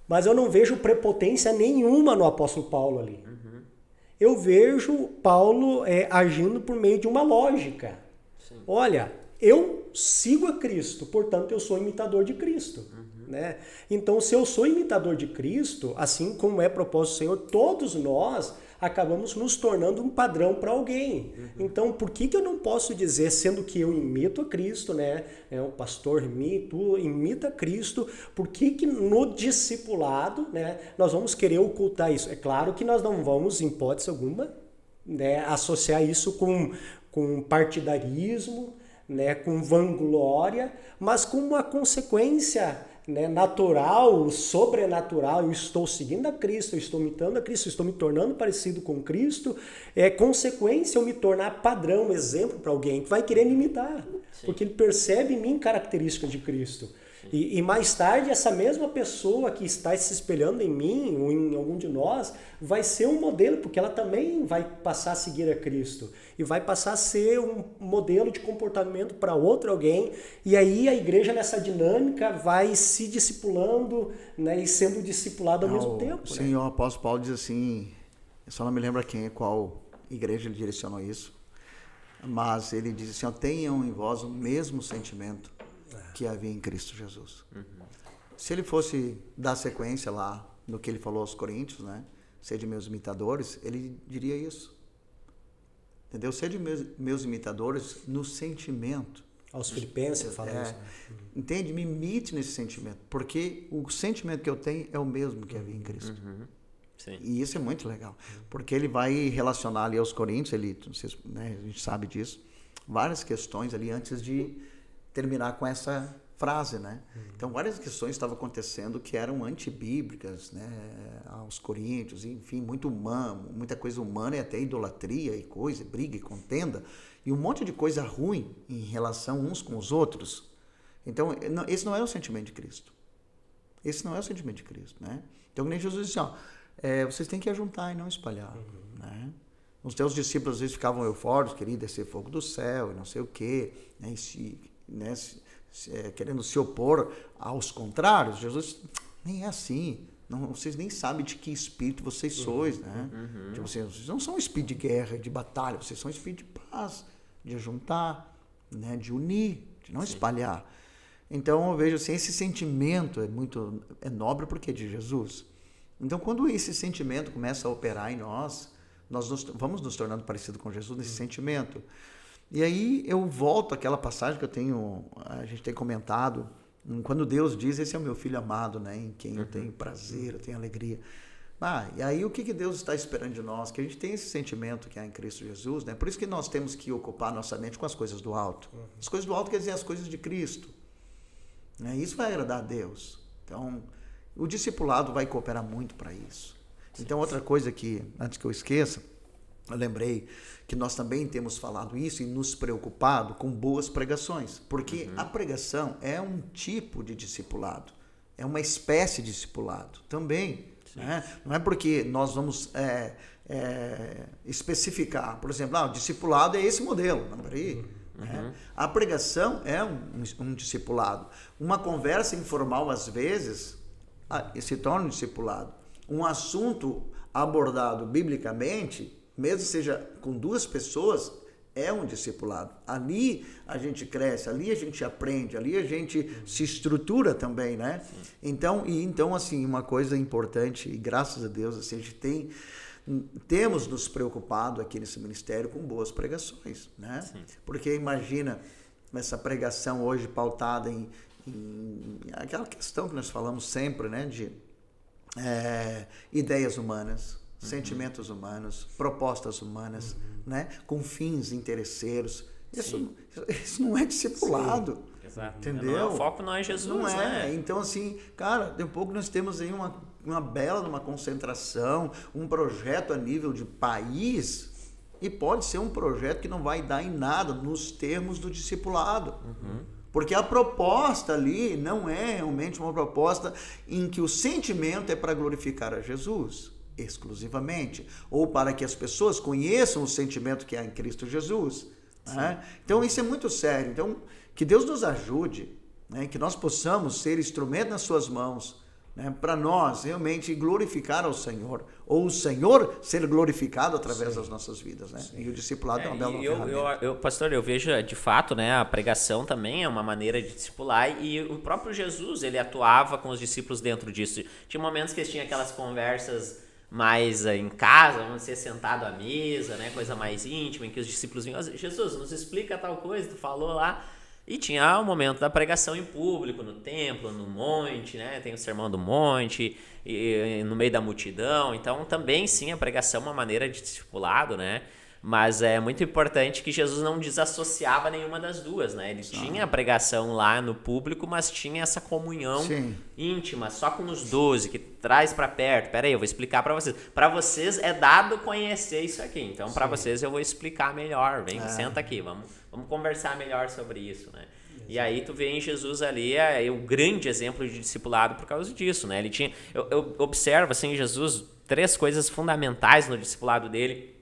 Mas eu não vejo prepotência nenhuma no apóstolo Paulo ali. Eu vejo Paulo agindo por meio de uma lógica. Sim. Olha, eu sigo a Cristo, portanto eu sou imitador de Cristo. Né? Então, se eu sou imitador de Cristo, assim como é propósito do Senhor, todos nós acabamos nos tornando um padrão para alguém. Então, por que eu não posso dizer, sendo que eu imito a Cristo, né? O pastor imita Cristo, por que no discipulado, né, nós vamos querer ocultar isso? É claro que nós não vamos, em hipótese alguma, né, associar isso com partidarismo, né, com vanglória, mas com uma consequência, né, natural, sobrenatural. Eu estou seguindo a Cristo, eu estou imitando a Cristo, eu estou me tornando parecido com Cristo. É consequência eu me tornar padrão, exemplo para alguém que vai querer me imitar. Sim. Porque ele percebe em mim características de Cristo. E mais tarde, essa mesma pessoa que está se espelhando em mim ou em algum de nós vai ser um modelo, porque ela também vai passar a seguir a Cristo e vai passar a ser um modelo de comportamento para outro alguém. E aí a igreja, nessa dinâmica, vai se discipulando, né, e sendo discipulado ao mesmo tempo. Sim, né? O apóstolo Paulo diz assim, eu só não me lembro qual igreja ele direcionou isso, mas ele diz assim, tenham em vós o mesmo sentimento que havia em Cristo Jesus. Se ele fosse dar sequência lá no que ele falou aos Coríntios, né? Sede meus imitadores, ele diria isso. Entendeu? Sede meus imitadores no sentimento. Aos Filipenses fala isso. Né? Entende? Me imite nesse sentimento, porque o sentimento que eu tenho é o mesmo que havia em Cristo. Sim. E isso é muito legal, porque ele vai relacionar ali aos Coríntios, né, a gente sabe disso, várias questões ali antes de terminar com essa frase, né? Então, várias questões estavam acontecendo que eram antibíblicas, né? Aos Coríntios, enfim, muito humano, muita coisa humana e até idolatria e coisa, briga e contenda, e um monte de coisa ruim em relação uns com os outros. Então, esse não é o sentimento de Cristo. Esse não é o sentimento de Cristo, né? Então, nem Jesus disse, vocês têm que ajuntar e não espalhar, né? Os teus discípulos às vezes ficavam eufóricos, queriam descer fogo do céu e não sei o quê, né? Querendo se opor aos contrários. Jesus nem é assim. Não, vocês nem sabem de que espírito vocês sois, né? Tipo assim, vocês não são espírito de guerra, de batalha, vocês são espírito de paz, de ajuntar, né? De unir, de não espalhar. Então eu vejo assim, esse sentimento é nobre porque é de Jesus. Então quando esse sentimento começa a operar em nós vamos nos tornando parecido com Jesus nesse sentimento. E aí eu volto àquela passagem que a gente tem comentado, quando Deus diz, esse é o meu filho amado, né, em quem eu tenho prazer, eu tenho alegria. E aí o que Deus está esperando de nós? Que a gente tenha esse sentimento que há em Cristo Jesus, né? Por isso que nós temos que ocupar nossa mente com as coisas do alto. As coisas do alto quer dizer as coisas de Cristo. Né? Isso vai agradar a Deus. Então, o discipulado vai cooperar muito para isso. Então, outra coisa que, antes que eu esqueça, eu lembrei que nós também temos falado isso e nos preocupado com boas pregações, porque a pregação é um tipo de discipulado, é uma espécie de discipulado também. Né? Não é porque nós vamos especificar. Por exemplo, o discipulado é esse modelo. Não, peraí. Né? A pregação é um discipulado. Uma conversa informal, às vezes, se torna um discipulado. Um assunto abordado biblicamente, mesmo seja com 2 pessoas, é um discipulado. Ali a gente cresce, ali a gente aprende, ali a gente se estrutura também, né? Então, assim, uma coisa importante, e graças a Deus, assim, a gente temos nos preocupado aqui nesse ministério com boas pregações, né? Sim. Porque imagina essa pregação hoje pautada em aquela questão que nós falamos sempre, né? De ideias humanas, sentimentos humanos, propostas humanas, né? Com fins interesseiros. Isso não é discipulado. Sim. Exato. Entendeu? O foco não é Jesus, não é. Né? Então, assim, cara, daqui a pouco nós temos aí uma bela concentração, um projeto a nível de país, e pode ser um projeto que não vai dar em nada nos termos do discipulado. Porque a proposta ali não é realmente uma proposta em que o sentimento é para glorificar a Jesus exclusivamente, ou para que as pessoas conheçam o sentimento que há em Cristo Jesus. Né? Então isso é muito sério. Então que Deus nos ajude, né? Que nós possamos ser instrumento nas suas mãos, né? Para nós realmente glorificar ao Senhor, ou o Senhor ser glorificado através das nossas vidas. Né? E o discipulado é uma bela ferramenta. Pastor, eu vejo de fato, né, a pregação também é uma maneira de discipular, e o próprio Jesus, ele atuava com os discípulos dentro disso. Tinha momentos que eles tinham aquelas conversas mais em casa, vamos ser sentado à mesa, né, coisa mais íntima, em que os discípulos vinham: Jesus, nos explica tal coisa, tu falou lá. E tinha o momento da pregação em público, no templo, no monte, né? Tem o sermão do monte, e no meio da multidão. Então, também, sim, a pregação é uma maneira de discipulado, né? Mas é muito importante que Jesus não desassociava nenhuma das duas, né? Ele tinha a pregação lá no público, mas tinha essa comunhão íntima, só com os 12, que traz para perto. Pera aí, eu vou explicar para vocês. Para vocês é dado conhecer isso aqui. Então, para vocês eu vou explicar melhor. Vem, senta aqui, vamos conversar melhor sobre isso, né? E aí tu vê em Jesus ali o grande exemplo de discipulado por causa disso, né? Ele tinha, eu observo assim em Jesus 3 coisas fundamentais no discipulado dele,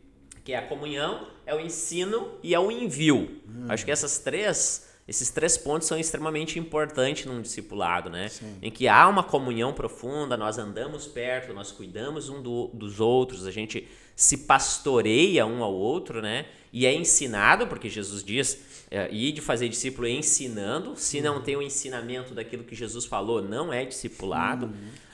que é a comunhão, é o ensino e é o envio. Acho que esses 3 pontos são extremamente importantes num discipulado, né? Sim. Em que há uma comunhão profunda, nós andamos perto, nós cuidamos dos outros, a gente se pastoreia um ao outro, né? E é ensinado, porque Jesus diz, e de fazer discípulo ensinando. Se não tem o ensinamento daquilo que Jesus falou, não é discipulado.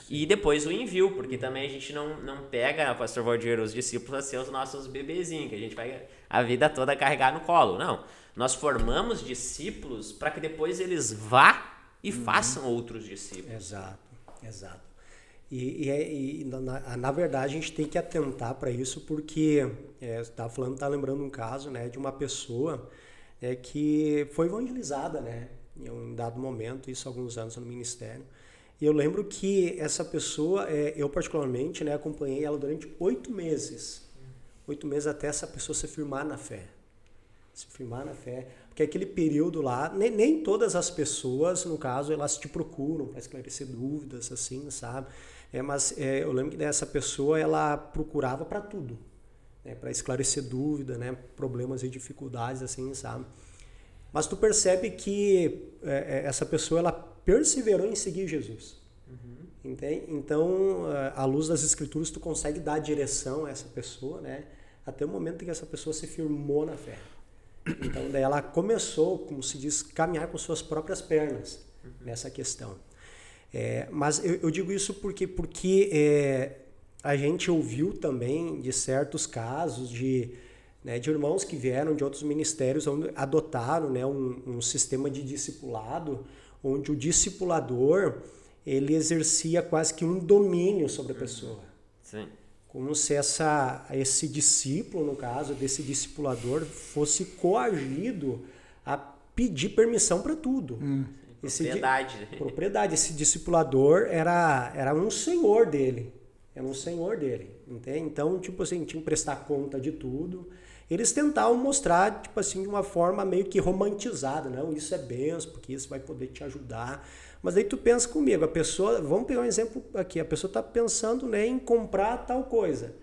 E depois o envio, porque também a gente não pega, pastor Valdir, os discípulos a ser os nossos bebezinhos, que a gente vai a vida toda carregar no colo. Não, nós formamos discípulos para que depois eles vá e façam outros discípulos. Exato. E na verdade a gente tem que atentar para isso, porque você tá lembrando um caso, né, de uma pessoa que foi evangelizada, né, em um dado momento, isso há alguns anos no ministério. E eu lembro que essa pessoa, eu particularmente, né, acompanhei ela durante 8 meses. 8 meses até essa pessoa se firmar na fé. Porque aquele período lá, nem todas as pessoas, no caso, elas te procuram para esclarecer dúvidas, assim, sabe? Mas eu lembro que essa pessoa, ela procurava para tudo, né, para esclarecer dúvida, né, problemas e dificuldades, assim, sabe? Mas tu percebe que essa pessoa, ela perseverou em seguir Jesus. Entende? Então, à luz das Escrituras, tu consegue dar direção a essa pessoa, né? Até o momento em que essa pessoa se firmou na fé. Então, daí ela começou, como se diz, caminhar com suas próprias pernas nessa questão. Mas eu digo isso porque a gente ouviu também de certos casos de irmãos que vieram de outros ministérios, onde adotaram, né, um sistema de discipulado, onde o discipulador, ele exercia quase que um domínio sobre a pessoa. Sim. Como se esse discípulo, no caso, desse discipulador, fosse coagido a pedir permissão para tudo. Propriedade. Esse discipulador era um senhor dele. Entende? Então, tipo assim, tinha que prestar conta de tudo. Eles tentavam mostrar, tipo assim, de uma forma meio que romantizada, não, isso é benção, porque isso vai poder te ajudar. Mas aí tu pensa comigo, a pessoa, vamos pegar um exemplo aqui, a pessoa está pensando, né, em comprar tal coisa.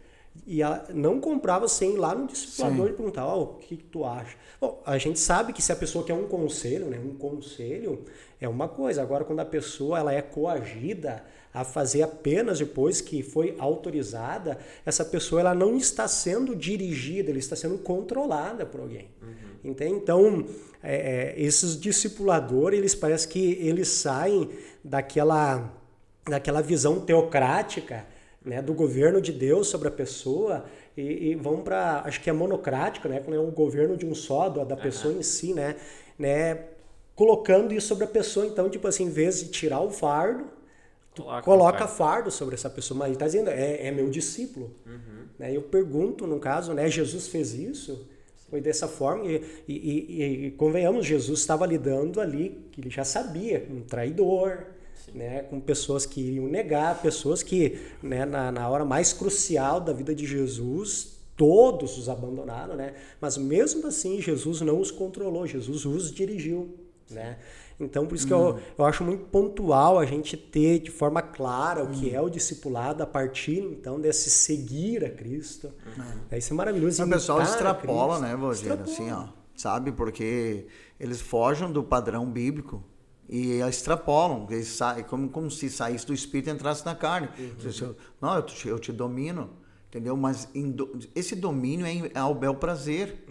E ela não comprava sem ir lá no discipulador e perguntar, o que tu acha? Bom, a gente sabe que se a pessoa quer um conselho, né? Um conselho é uma coisa. Agora, quando a pessoa ela é coagida a fazer apenas depois que foi autorizada, essa pessoa ela não está sendo dirigida, ela está sendo controlada por alguém. Entende? Então, esses discipuladores, eles parece que eles saem daquela visão teocrática, né, do governo de Deus sobre a pessoa e vão para, acho que é monocrático, né, quando é o governo de um só, da pessoa em si, né, colocando isso sobre a pessoa. Então, tipo assim, em vez de tirar o fardo, tu coloca fardo sobre essa pessoa, mas ele está dizendo, é meu discípulo. Né, eu pergunto, no caso, né, Jesus fez isso, foi dessa forma, e convenhamos, Jesus estava lidando ali, que ele já sabia, um traidor, né, com pessoas que iriam negar, pessoas que, né, na hora mais crucial da vida de Jesus, todos os abandonaram, né? Mas mesmo assim, Jesus não os controlou, Jesus os dirigiu, né? Então, por isso que eu acho muito pontual a gente ter de forma clara o que é o discipulado a partir, então, desse seguir a Cristo. Isso é maravilhoso. O pessoal extrapola, né, Rogério? Assim, ó, sabe? Porque eles fogem do padrão bíblico e extrapolam, como se saísse do espírito e entrasse na carne. Não, eu te domino, entendeu? Mas esse domínio é ao bel prazer,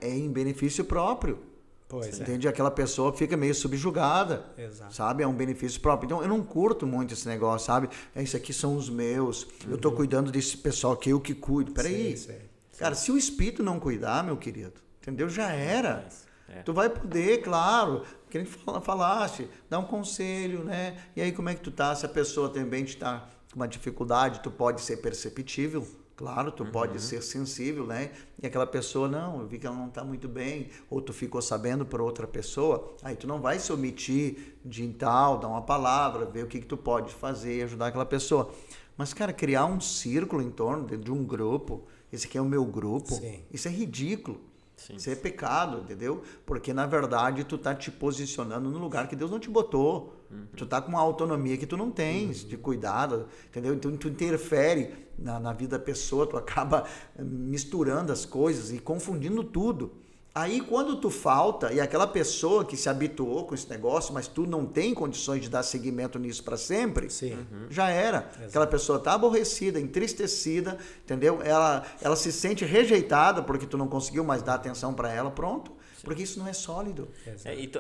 é em benefício próprio. Pois entende? Aquela pessoa fica meio subjugada, sabe? É um benefício próprio. Então, eu não curto muito esse negócio, sabe? Isso aqui são os meus, eu estou cuidando desse pessoal que eu que cuido. Peraí, cara, se o espírito não cuidar, meu querido, entendeu? Já era. Tu vai poder, claro, que a gente falasse, dar um conselho, né? E aí, como é que tu tá? Se a pessoa também está com uma dificuldade, tu pode ser perceptível, claro, tu pode ser sensível, né? E aquela pessoa, não, eu vi que ela não está muito bem, ou tu ficou sabendo por outra pessoa, aí tu não vai se omitir de dar uma palavra, ver o que tu pode fazer e ajudar aquela pessoa. Mas, cara, criar um círculo em torno de um grupo, esse aqui é o meu grupo, isso é ridículo. Isso é pecado, entendeu? Porque, na verdade, tu tá te posicionando no lugar que Deus não te botou. Tu tá com uma autonomia que tu não tens de cuidado, entendeu? Então, tu interfere na vida da pessoa, tu acaba misturando as coisas e confundindo tudo. Aí, quando tu falta, e aquela pessoa que se habituou com esse negócio, mas tu não tem condições de dar seguimento nisso para sempre, já era. Aquela pessoa tá aborrecida, entristecida, entendeu? Ela se sente rejeitada porque tu não conseguiu mais dar atenção para ela, pronto. Porque isso não é sólido.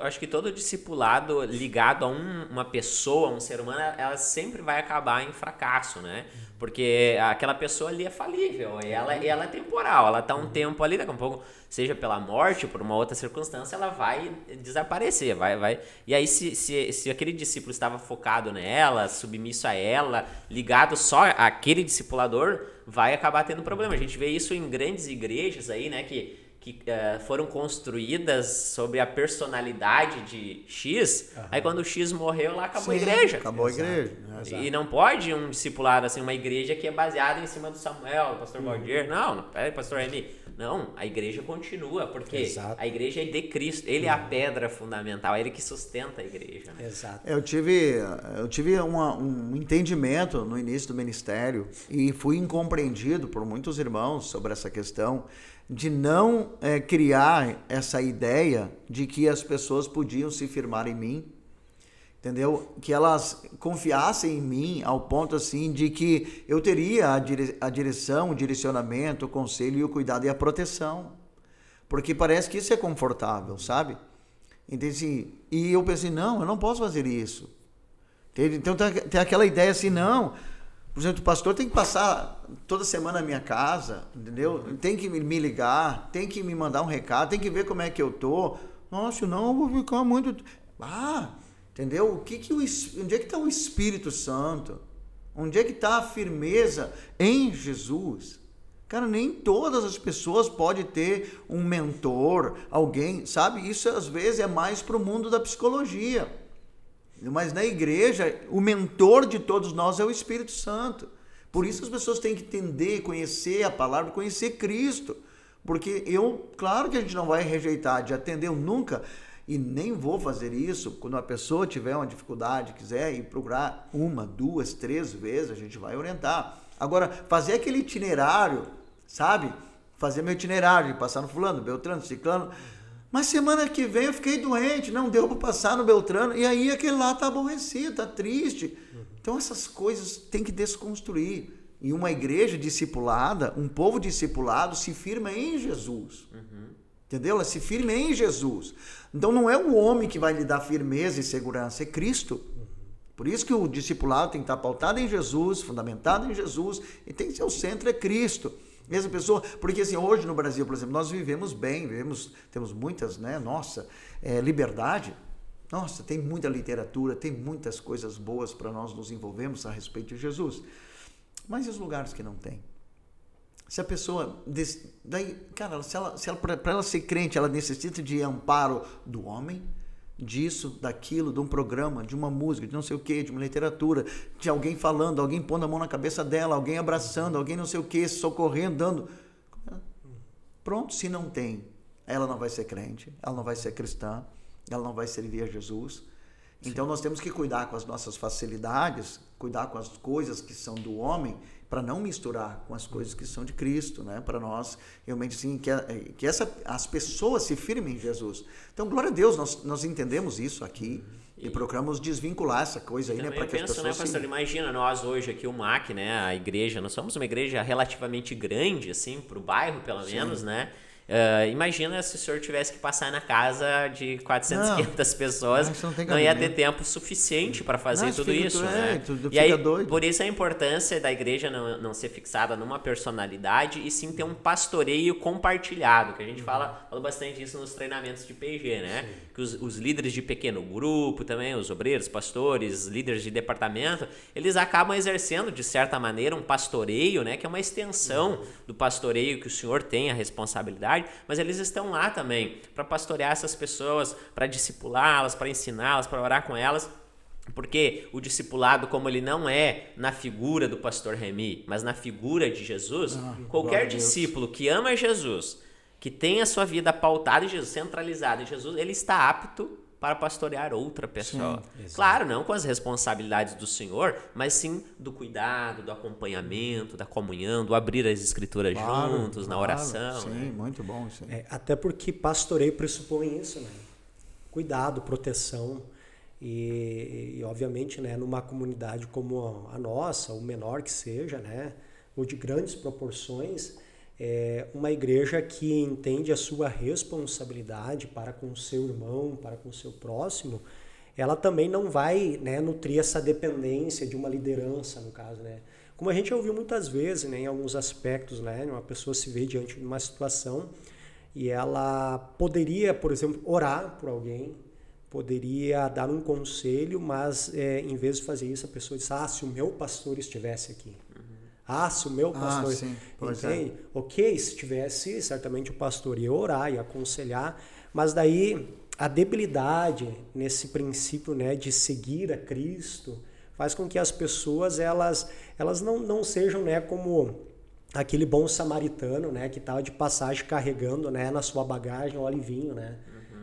Acho que todo discipulado ligado a uma pessoa, um ser humano, ela sempre vai acabar em fracasso, né? Porque aquela pessoa ali é falível, e ela é temporal, ela está um tempo ali, daqui a pouco, seja pela morte ou por uma outra circunstância, ela vai desaparecer, vai. E aí, se aquele discípulo estava focado nela, submisso a ela, ligado só àquele discipulador, vai acabar tendo problema. A gente vê isso em grandes igrejas aí, né, que foram construídas sobre a personalidade de X, aí quando o X morreu, lá acabou a igreja. Acabou a igreja. E não pode um discipulado, assim, uma igreja que é baseada em cima do Samuel, do pastor Valdir, não, pastor Eli. Não, a igreja continua, porque a igreja é de Cristo, ele é a pedra fundamental, é ele que sustenta a igreja. Né? Eu tive um entendimento no início do ministério e fui incompreendido por muitos irmãos sobre essa questão de não criar essa ideia de que as pessoas podiam se firmar em mim, entendeu? Que elas confiassem em mim ao ponto assim de que eu teria a direção, o direcionamento, o conselho e o cuidado e a proteção, porque parece que isso é confortável, sabe? Entende? E eu pensei, não, eu não posso fazer isso. Entende? Então tem aquela ideia assim, não. Por exemplo, o pastor tem que passar toda semana na minha casa, entendeu? Tem que me ligar, tem que me mandar um recado, tem que ver como é que eu tô. Nossa, não, eu vou ficar muito... entendeu? Onde é que está o Espírito Santo? Onde é que está a firmeza em Jesus? Cara, nem todas as pessoas podem ter um mentor, alguém, sabe? Isso às vezes é mais para o mundo da psicologia. Mas na igreja, o mentor de todos nós é o Espírito Santo. Por isso as pessoas têm que entender, conhecer a palavra, conhecer Cristo. Porque claro que a gente não vai rejeitar de atender, eu nunca, e nem vou fazer isso, quando a pessoa tiver uma dificuldade, quiser ir procurar 1, 2, 3 vezes, a gente vai orientar. Agora, fazer aquele itinerário, sabe? Fazer meu itinerário, passar no fulano, Beltrano, ciclano. Mas semana que vem eu fiquei doente, não deu para passar no Beltrano. E aí aquele lá tá aborrecido, tá triste. Então essas coisas tem que desconstruir. E uma igreja discipulada, um povo discipulado se firma em Jesus. Entendeu? Ela se firma em Jesus. Então não é o homem que vai lhe dar firmeza e segurança, é Cristo. Por isso que o discipulado tem que estar pautado em Jesus, fundamentado em Jesus, e tem que ser o centro, é Cristo. Mesma pessoa, porque assim, hoje no Brasil, por exemplo, nós vivemos bem, temos muitas, né, liberdade. Nossa, tem muita literatura, tem muitas coisas boas para nós nos envolvermos a respeito de Jesus. Mas e os lugares que não tem? Se a pessoa, daí, cara, para ela ser crente, ela necessita de amparo do homem, disso, daquilo, de um programa, de uma música, de não sei o que, de uma literatura, de alguém falando, alguém pondo a mão na cabeça dela, alguém abraçando, alguém não sei o que, socorrendo, dando. Pronto, se não tem, ela não vai ser crente, ela não vai ser cristã, ela não vai servir a Jesus. Então nós temos que cuidar com as nossas facilidades, cuidar com as coisas que são do homem, para não misturar com as coisas que são de Cristo, né? Para nós, realmente, assim, as pessoas se firmem em Jesus. Então, glória a Deus, nós entendemos isso aqui e procuramos desvincular essa coisa aí, né? Para que as pessoas... né, pastor? Imagina nós hoje aqui, o MAC, né? A igreja, nós somos uma igreja relativamente grande, assim, para o bairro, pelo menos, né? Imagina se o senhor tivesse que passar na casa de 400, 500 pessoas, não ia ter tempo suficiente para fazer tudo isso, né? E aí, por isso a importância da igreja não ser fixada numa personalidade e sim ter um pastoreio compartilhado, que a gente fala bastante isso nos treinamentos de PG, né? Sim. Que os líderes de pequeno grupo também, os obreiros, pastores, líderes de departamento, eles acabam exercendo, de certa maneira, um pastoreio, né? Que é uma extensão do pastoreio que o senhor tem a responsabilidade, mas eles estão lá também para pastorear essas pessoas, para discipulá-las, para ensiná-las, para orar com elas, porque o discipulado, como ele não é na figura do pastor Remy, mas na figura de Jesus, qualquer discípulo que ama Jesus, que tem a sua vida pautada em Jesus, centralizada em Jesus, ele está apto para pastorear outra pessoa. Sim, claro, não com as responsabilidades do Senhor, mas sim do cuidado, do acompanhamento, da comunhão, do abrir as escrituras juntos, na oração. Sim, né? Muito bom isso aí. Até porque pastoreio pressupõe isso, né? Cuidado, proteção e obviamente, né, numa comunidade como a nossa, ou menor que seja, né, ou de grandes proporções, uma igreja que entende a sua responsabilidade para com o seu irmão, para com o seu próximo, ela também não vai, né, nutrir essa dependência de uma liderança, no caso, né? Como a gente ouviu muitas vezes, né, em alguns aspectos, né, uma pessoa se vê diante de uma situação e ela poderia, por exemplo, orar por alguém, poderia dar um conselho, mas em vez de fazer isso, a pessoa diz, se o meu pastor estivesse aqui. Se o meu pastor... sim, entende? Ok, se tivesse, certamente o pastor ia orar, ia aconselhar, mas daí a debilidade nesse princípio, né, de seguir a Cristo faz com que as pessoas elas não sejam, né, como aquele bom samaritano, né, que estava de passagem carregando, né, na sua bagagem óleo e vinho, né?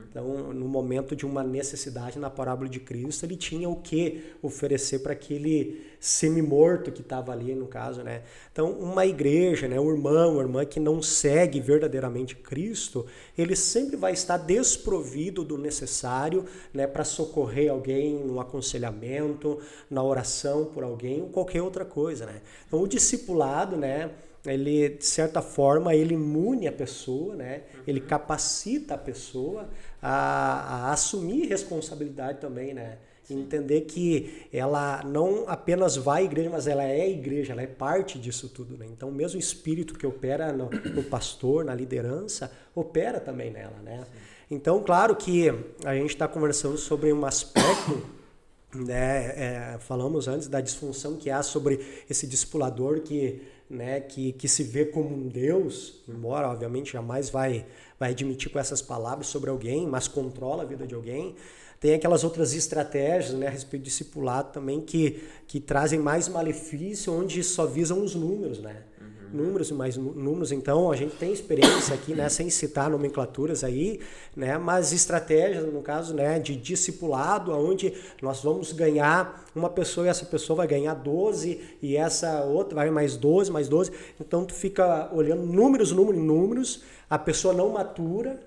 Então, no momento de uma necessidade na parábola de Cristo, ele tinha o que oferecer para aquele semi-morto que estava ali, no caso, né? Então, uma igreja, né, um irmão, uma irmã que não segue verdadeiramente Cristo, ele sempre vai estar desprovido do necessário, né, para socorrer alguém no aconselhamento, na oração por alguém ou qualquer outra coisa, né? Então, o discipulado, né, ele, de certa forma, ele imune a pessoa, né? Ele capacita a pessoa a assumir responsabilidade também, né? Entender que ela não apenas vai à igreja, mas ela é igreja, ela é parte disso tudo, né? Então, o mesmo espírito que opera no pastor, na liderança, opera também nela, né? Então, claro que a gente está conversando sobre um aspecto, né? Falamos antes da disfunção que há sobre esse discipulador que se vê como um Deus, embora obviamente jamais vai admitir com essas palavras sobre alguém, mas controla a vida de alguém. Tem aquelas outras estratégias, né, a respeito do discipulado também que trazem mais malefício, onde só visam os números, né? números e mais números. Então, a gente tem experiência aqui, né, sem citar nomenclaturas aí, né, mas estratégias, no caso, né, de discipulado, onde nós vamos ganhar uma pessoa e essa pessoa vai ganhar 12 e essa outra vai mais 12, mais 12. Então, tu fica olhando números, a pessoa não matura,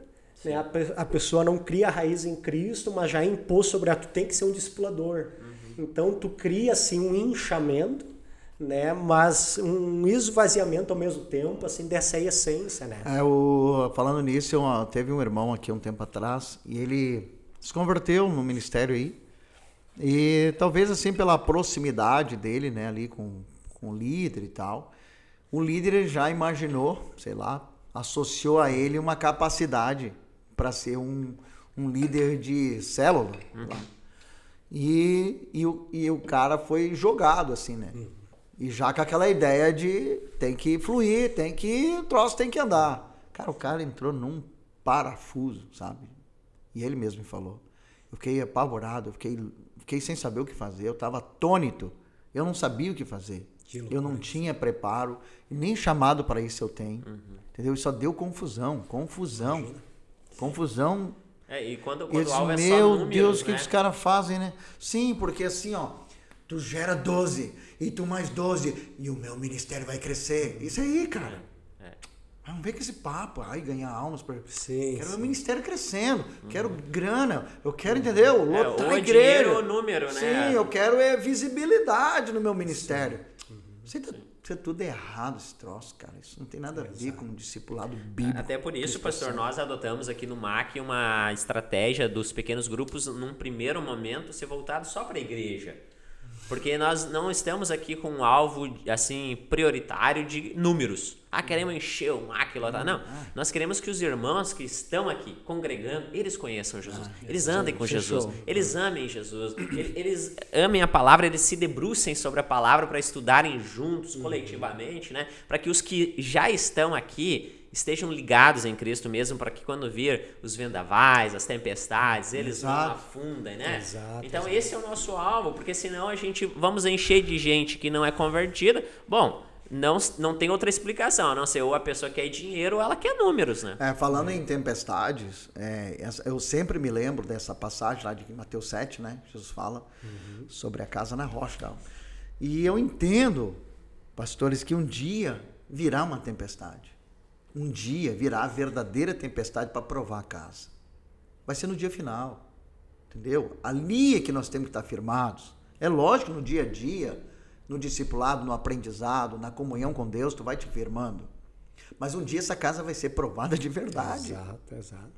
né, a pessoa não cria a raiz em Cristo, mas já impôs sobre ela, tu tem que ser um discipulador. Então, tu cria, assim, um inchamento, né, mas um esvaziamento ao mesmo tempo, assim, dessa essência, né? Falando nisso, teve um irmão aqui um tempo atrás e ele se converteu no ministério aí e talvez assim pela proximidade dele, né, ali com o líder e tal, o líder já imaginou, sei lá, associou a ele uma capacidade para ser um líder de célula. E o cara foi jogado assim, né? E já com aquela ideia de tem que fluir, o troço tem que andar. Cara, o cara entrou num parafuso, sabe? E ele mesmo me falou. Eu fiquei apavorado, eu fiquei sem saber o que fazer, eu estava atônito. Eu não sabia o que fazer. Eu não tinha preparo, nem chamado para isso eu tenho. Entendeu? Isso só deu confusão. E quando o disse, alvo é só meu números, Deus, o né? que os caras fazem, né? Sim, porque assim, ó, tu gera 12 e tu mais 12 e o meu ministério vai crescer. Isso aí, cara. Vamos ver com esse papo. Ai, ganhar almas. Quero o ministério crescendo. Quero grana. Eu quero, entendeu? Lotar a igreja. Dinheiro ou número, né? Sim, eu quero visibilidade no meu ministério. Isso é tudo errado, esse troço, cara. Isso não tem nada a ver com um discipulado bíblico. Até por isso, pastor, nós adotamos aqui no MAC uma estratégia dos pequenos grupos, num primeiro momento, ser voltado só para a igreja. Porque nós não estamos aqui com um alvo, assim, prioritário de números. Queremos encher o MAC, lotar. Não, nós queremos que os irmãos que estão aqui congregando, eles conheçam Jesus. Eles andem com Jesus. Eles amem Jesus. Eles amem a palavra, eles se debrucem sobre a palavra para estudarem juntos, coletivamente, né? Para que os que já estão aqui estejam ligados em Cristo mesmo, para que quando vir os vendavais, as tempestades, eles não afundem, né? Então esse é o nosso alvo, porque senão a gente vamos encher de gente que não é convertida. Bom, não tem outra explicação, a não ser ou a pessoa quer dinheiro ou ela quer números, né? Falando em tempestades, eu sempre me lembro dessa passagem lá de Mateus 7, né? Jesus fala sobre a casa na rocha. E eu entendo, pastores, que um dia virá uma tempestade. Um dia virá a verdadeira tempestade para provar a casa. Vai ser no dia final, entendeu? Ali é que nós temos que estar firmados. É lógico, no dia a dia, no discipulado, no aprendizado, na comunhão com Deus, tu vai te firmando. Mas um dia essa casa vai ser provada de verdade. Exato.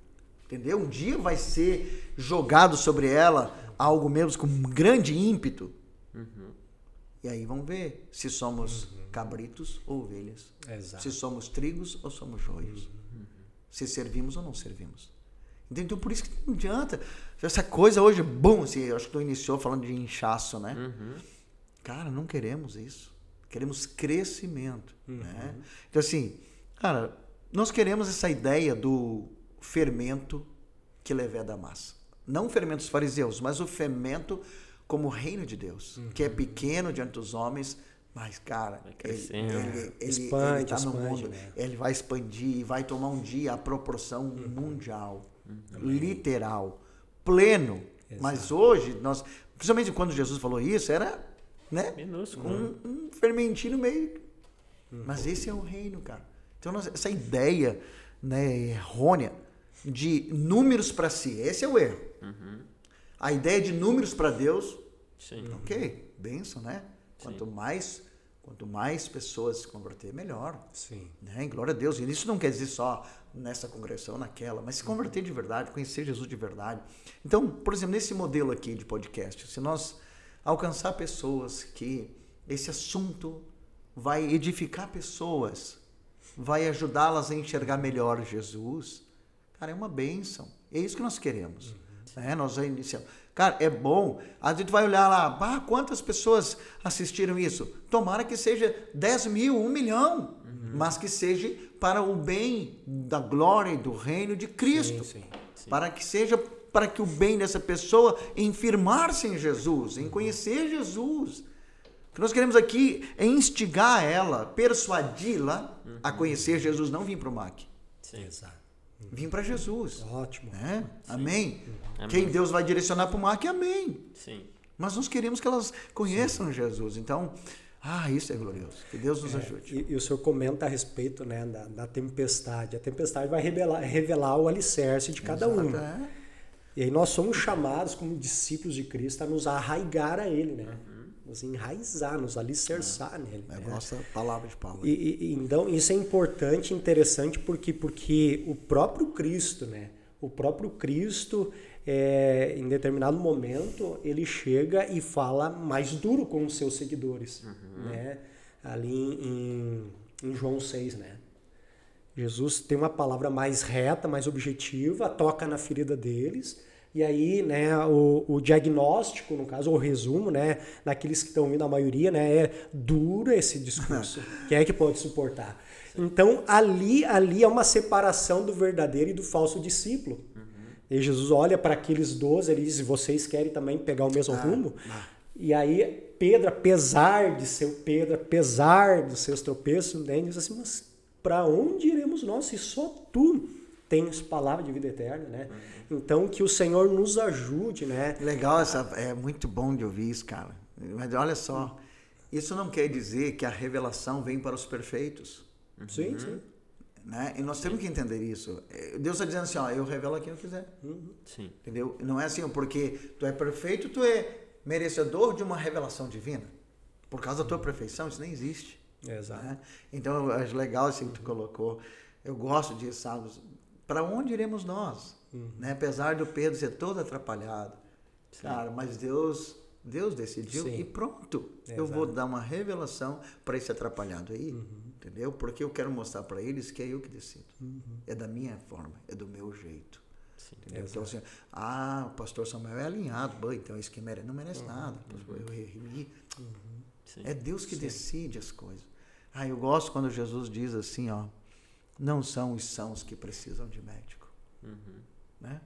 Entendeu? Um dia vai ser jogado sobre ela algo mesmo com um grande ímpeto. E aí vamos ver se somos cabritos ou ovelhas. Se somos trigos ou somos joios. Se servimos ou não servimos. Entendeu? Então por isso que não adianta. Essa coisa hoje, assim, eu acho que tu iniciou falando de inchaço, né? Cara, não queremos isso. Queremos crescimento. Né? Então assim, cara, nós queremos essa ideia do fermento que leveda a massa. Não o fermento dos fariseus, mas o fermento como o reino de Deus, que é pequeno diante dos homens, mas, cara, ele tá no mundo, né? Ele vai expandir e vai tomar um dia a proporção mundial, literal, pleno. Mas hoje, principalmente quando Jesus falou isso, era, né, um fermentinho meio... Mas esse é o reino, cara. Então, essa ideia, né, errônea de números para si, esse é o erro. A ideia de números para Deus, ok, bênção, né? Quanto mais pessoas se converter, melhor. Né? Glória a Deus. E isso não quer dizer só nessa congregação, naquela, mas se converter de verdade, conhecer Jesus de verdade. Então, por exemplo, nesse modelo aqui de podcast, se nós alcançar pessoas que esse assunto vai edificar pessoas, vai ajudá-las a enxergar melhor Jesus, cara, é uma bênção. É isso que nós queremos. Nós já iniciamos. Cara, é bom. A gente vai olhar lá, quantas pessoas assistiram isso? Tomara que seja 10 mil, 1 milhão, mas que seja para o bem da glória e do reino de Cristo. Sim. Para que o bem dessa pessoa em firmar-se em Jesus, em conhecer Jesus. que nós queremos aqui é instigar ela, persuadi-la a conhecer Jesus, não vir para o MAC. Sim. Exato. Vim para Jesus. Ótimo. Né? Amém? Amém. Quem Deus vai direcionar para o MAC, amém. Sim. Mas nós queremos que elas conheçam Jesus. Então, isso é glorioso. Que Deus nos ajude. E o senhor comenta a respeito, né, da tempestade. A tempestade vai revelar o alicerce de cada um. E aí nós somos chamados como discípulos de Cristo a nos arraigar a Ele, né? Nos enraizar, nos alicerçar nele. Eu gosto da palavra de Paulo. Então, isso é importante, interessante, porque o próprio Cristo, né? O próprio Cristo, em determinado momento, ele chega e fala mais duro com os seus seguidores, né? Ali em João 6, né? Jesus tem uma palavra mais reta, mais objetiva, toca na ferida deles. E aí, né, o diagnóstico, no caso, o resumo, né, daqueles que estão ouvindo, a maioria, né, é duro esse discurso. Quem é que pode suportar? Então, ali é uma separação do verdadeiro e do falso discípulo. E Jesus olha para aqueles 12, ele diz, vocês querem também pegar o mesmo rumo? E aí, Pedro, apesar dos seus tropeços, né, diz assim, mas para onde iremos nós se só tu tens palavra de vida eterna, né? Então, que o Senhor nos ajude, né? Legal, é muito bom de ouvir isso, cara. Mas olha só, isso não quer dizer que a revelação vem para os perfeitos. Sim, sim. Né? E nós temos que entender isso. Deus está dizendo assim, eu revelo a quem eu quiser. Sim. Entendeu? Não é assim, porque tu é perfeito, tu é merecedor de uma revelação divina. Por causa da tua perfeição, isso nem existe. Exato. Né? Então, eu acho legal isso que tu colocou. Eu gosto disso, sabe? Para onde iremos nós? Né? Apesar do Pedro ser todo atrapalhado. Sim. Cara, mas Deus decidiu. Sim. E pronto. Exato. Eu vou dar uma revelação para esse atrapalhado aí. Entendeu? Porque eu quero mostrar para eles que é eu que decido. É da minha forma, é do meu jeito. Sim. Então, assim, o pastor Samuel é alinhado. Então, esse que merece, não merece nada. Eu errei. É Deus que decide as coisas. Eu gosto quando Jesus diz assim, não são os sãos que precisam de médico. Né?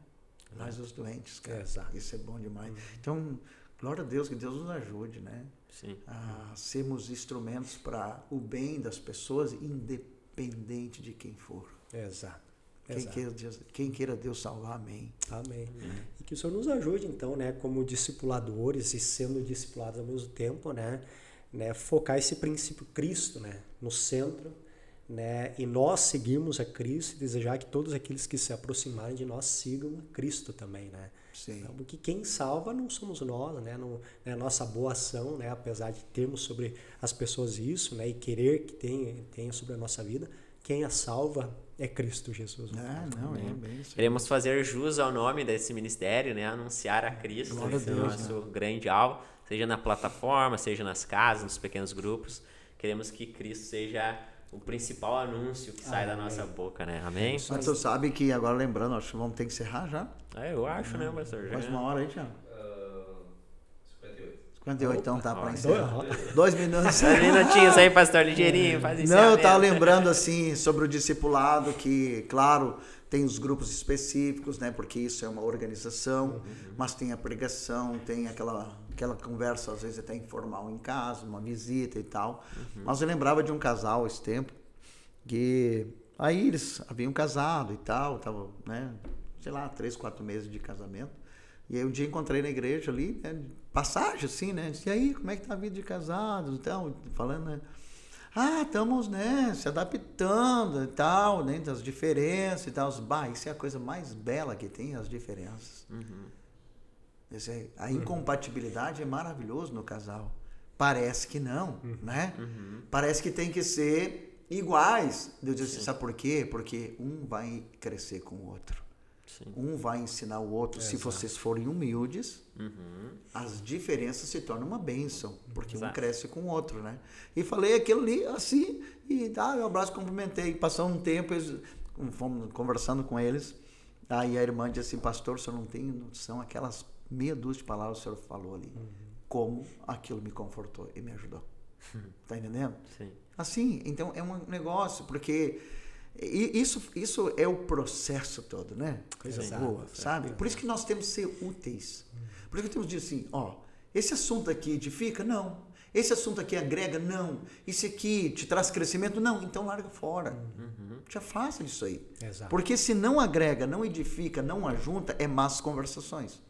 Mas os doentes, cara. Exato. Isso é bom demais. Então, glória a Deus, que Deus nos ajude, né? Sim. A sermos instrumentos para o bem das pessoas, independente de quem for. Exato. Quem queira Deus salvar, amém. Amém. E que o Senhor nos ajude, então, né, como discipuladores e sendo discipulados ao mesmo tempo, né, focar esse princípio Cristo, né, no centro, né, e nós seguirmos a Cristo e desejar que todos aqueles que se aproximarem de nós sigam a Cristo também, né? Sim. Então, porque quem salva não somos nós, né? Não é a nossa boa ação, né? Apesar de termos sobre as pessoas isso, né? E querer que tenha sobre a nossa vida, quem a salva é Cristo Jesus. É bem isso. Queremos fazer jus ao nome desse ministério, né? Anunciar a Cristo, esse é o nosso grande alvo, seja na plataforma, seja nas casas, nos pequenos grupos. Queremos que Cristo seja o principal anúncio que sai da nossa boca, né? Amém? Mas tu sabe que, agora lembrando, acho que vamos ter que encerrar já. Eu acho, né, pastor? Mais uma hora aí, Tiago? 58, então tá para encerrar. 2 minutos. 2 minutinhos aí, pastor, ligeirinho, faz isso. Não, eu tava lembrando, assim, sobre o discipulado, que, claro, tem os grupos específicos, né? Porque isso é uma organização, mas tem a pregação, tem aquela conversa, às vezes até informal em casa, uma visita e tal. Mas eu lembrava de um casal esse tempo, que aí eles haviam casado e tal, estavam, né, 3, 4 meses de casamento. E aí um dia encontrei na igreja ali, né, passagem assim, né, disse, e aí, como é que tá a vida de casados? Então, falando, né, estamos, né, se adaptando e tal, né, das diferenças e tal. Isso é a coisa mais bela que tem, as diferenças. A incompatibilidade é maravilhoso no casal. Parece que não, né? Parece que tem que ser iguais. Deus diz, sabe por quê? Porque um vai crescer com o outro. Sim. Um vai ensinar o outro. Se vocês forem humildes, as diferenças se tornam uma bênção, porque um cresce com o outro, né? E falei aquilo ali assim, e um abraço, cumprimentei. Passou um tempo, fomos conversando com eles. Aí a irmã disse assim, pastor, o senhor não tem noção, aquelas meia dúzia de palavras que o senhor falou ali, como aquilo me confortou e me ajudou. Tá entendendo? Sim. Assim, então é um negócio, porque isso é o processo todo, né? Coisa boa, sabe? Por isso que nós temos que ser úteis. Por isso que temos que dizer assim, esse assunto aqui edifica? Não. Esse assunto aqui agrega? Não. Esse aqui te traz crescimento? Não. Então larga fora. Te afasta disso aí. Exato. Porque se não agrega, não edifica, não ajunta, é más conversações.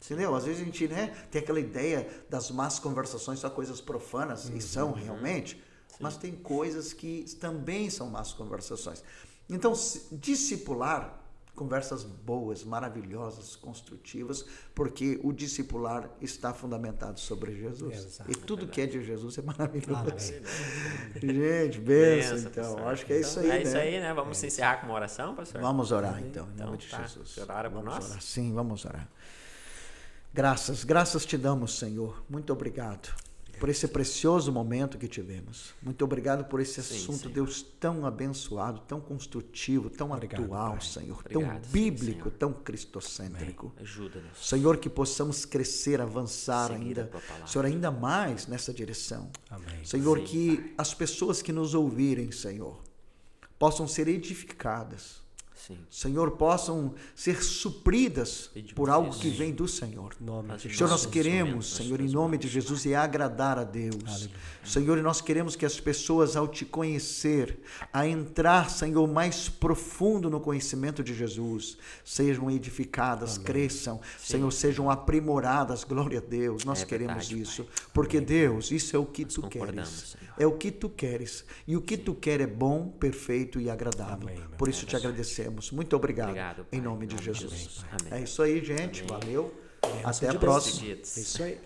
Entendeu? Às vezes a gente, né, tem aquela ideia das más conversações, só coisas profanas, e são realmente, mas tem coisas que também são más conversações. Então, discipular, conversas boas, maravilhosas, construtivas, porque o discipular está fundamentado sobre Jesus. Exato, e tudo que é de Jesus é maravilhoso. Amém. Gente, benção, então. pastor. Acho que é Então, isso aí, é né? isso aí, né? Vamos encerrar com uma oração, pastor? Vamos orar, então, em Então, nome de tá. Jesus. O senhor ora por Vamos nós? orar. Sim, vamos orar. Graças te damos, Senhor. Muito obrigado por esse precioso momento que tivemos. Muito obrigado por esse assunto, Senhor. Deus, tão abençoado, tão construtivo, tão atual, Pai. Senhor. Obrigado, tão sim, bíblico, Senhor. tão cristocêntrico. Ajuda-nos. Senhor, que possamos crescer, avançar Seguir a ainda, tua palavra. Senhor, ainda mais nessa direção. Amém. Senhor, Sim, que as pessoas que nos ouvirem, Senhor, possam ser edificadas. Sim. Senhor, possam ser supridas Pedimos por algo isso. que vem do Senhor. Em nome Faz de de Senhor, nós Nosso queremos, instrumento, Senhor, em nas nome tuas de Jesus, é agradar a Deus. Senhor, e nós queremos que as pessoas, ao te conhecer, a entrar, Senhor, mais profundo no conhecimento de Jesus, sejam edificadas, cresçam, Senhor, sejam aprimoradas, glória a Deus. Nós É queremos verdade, isso, porque Deus, isso é o que Nós tu concordamos, queres. Senhor. É o que tu queres. E o que tu quer é bom, perfeito e agradável. Amém, meu Por isso te agradecemos. Muito obrigado. Obrigado, Em Pai. nome de Jesus. Amém. É isso aí, gente. Amém. Valeu. Até a de Deus. próxima. Despedidos. É isso aí.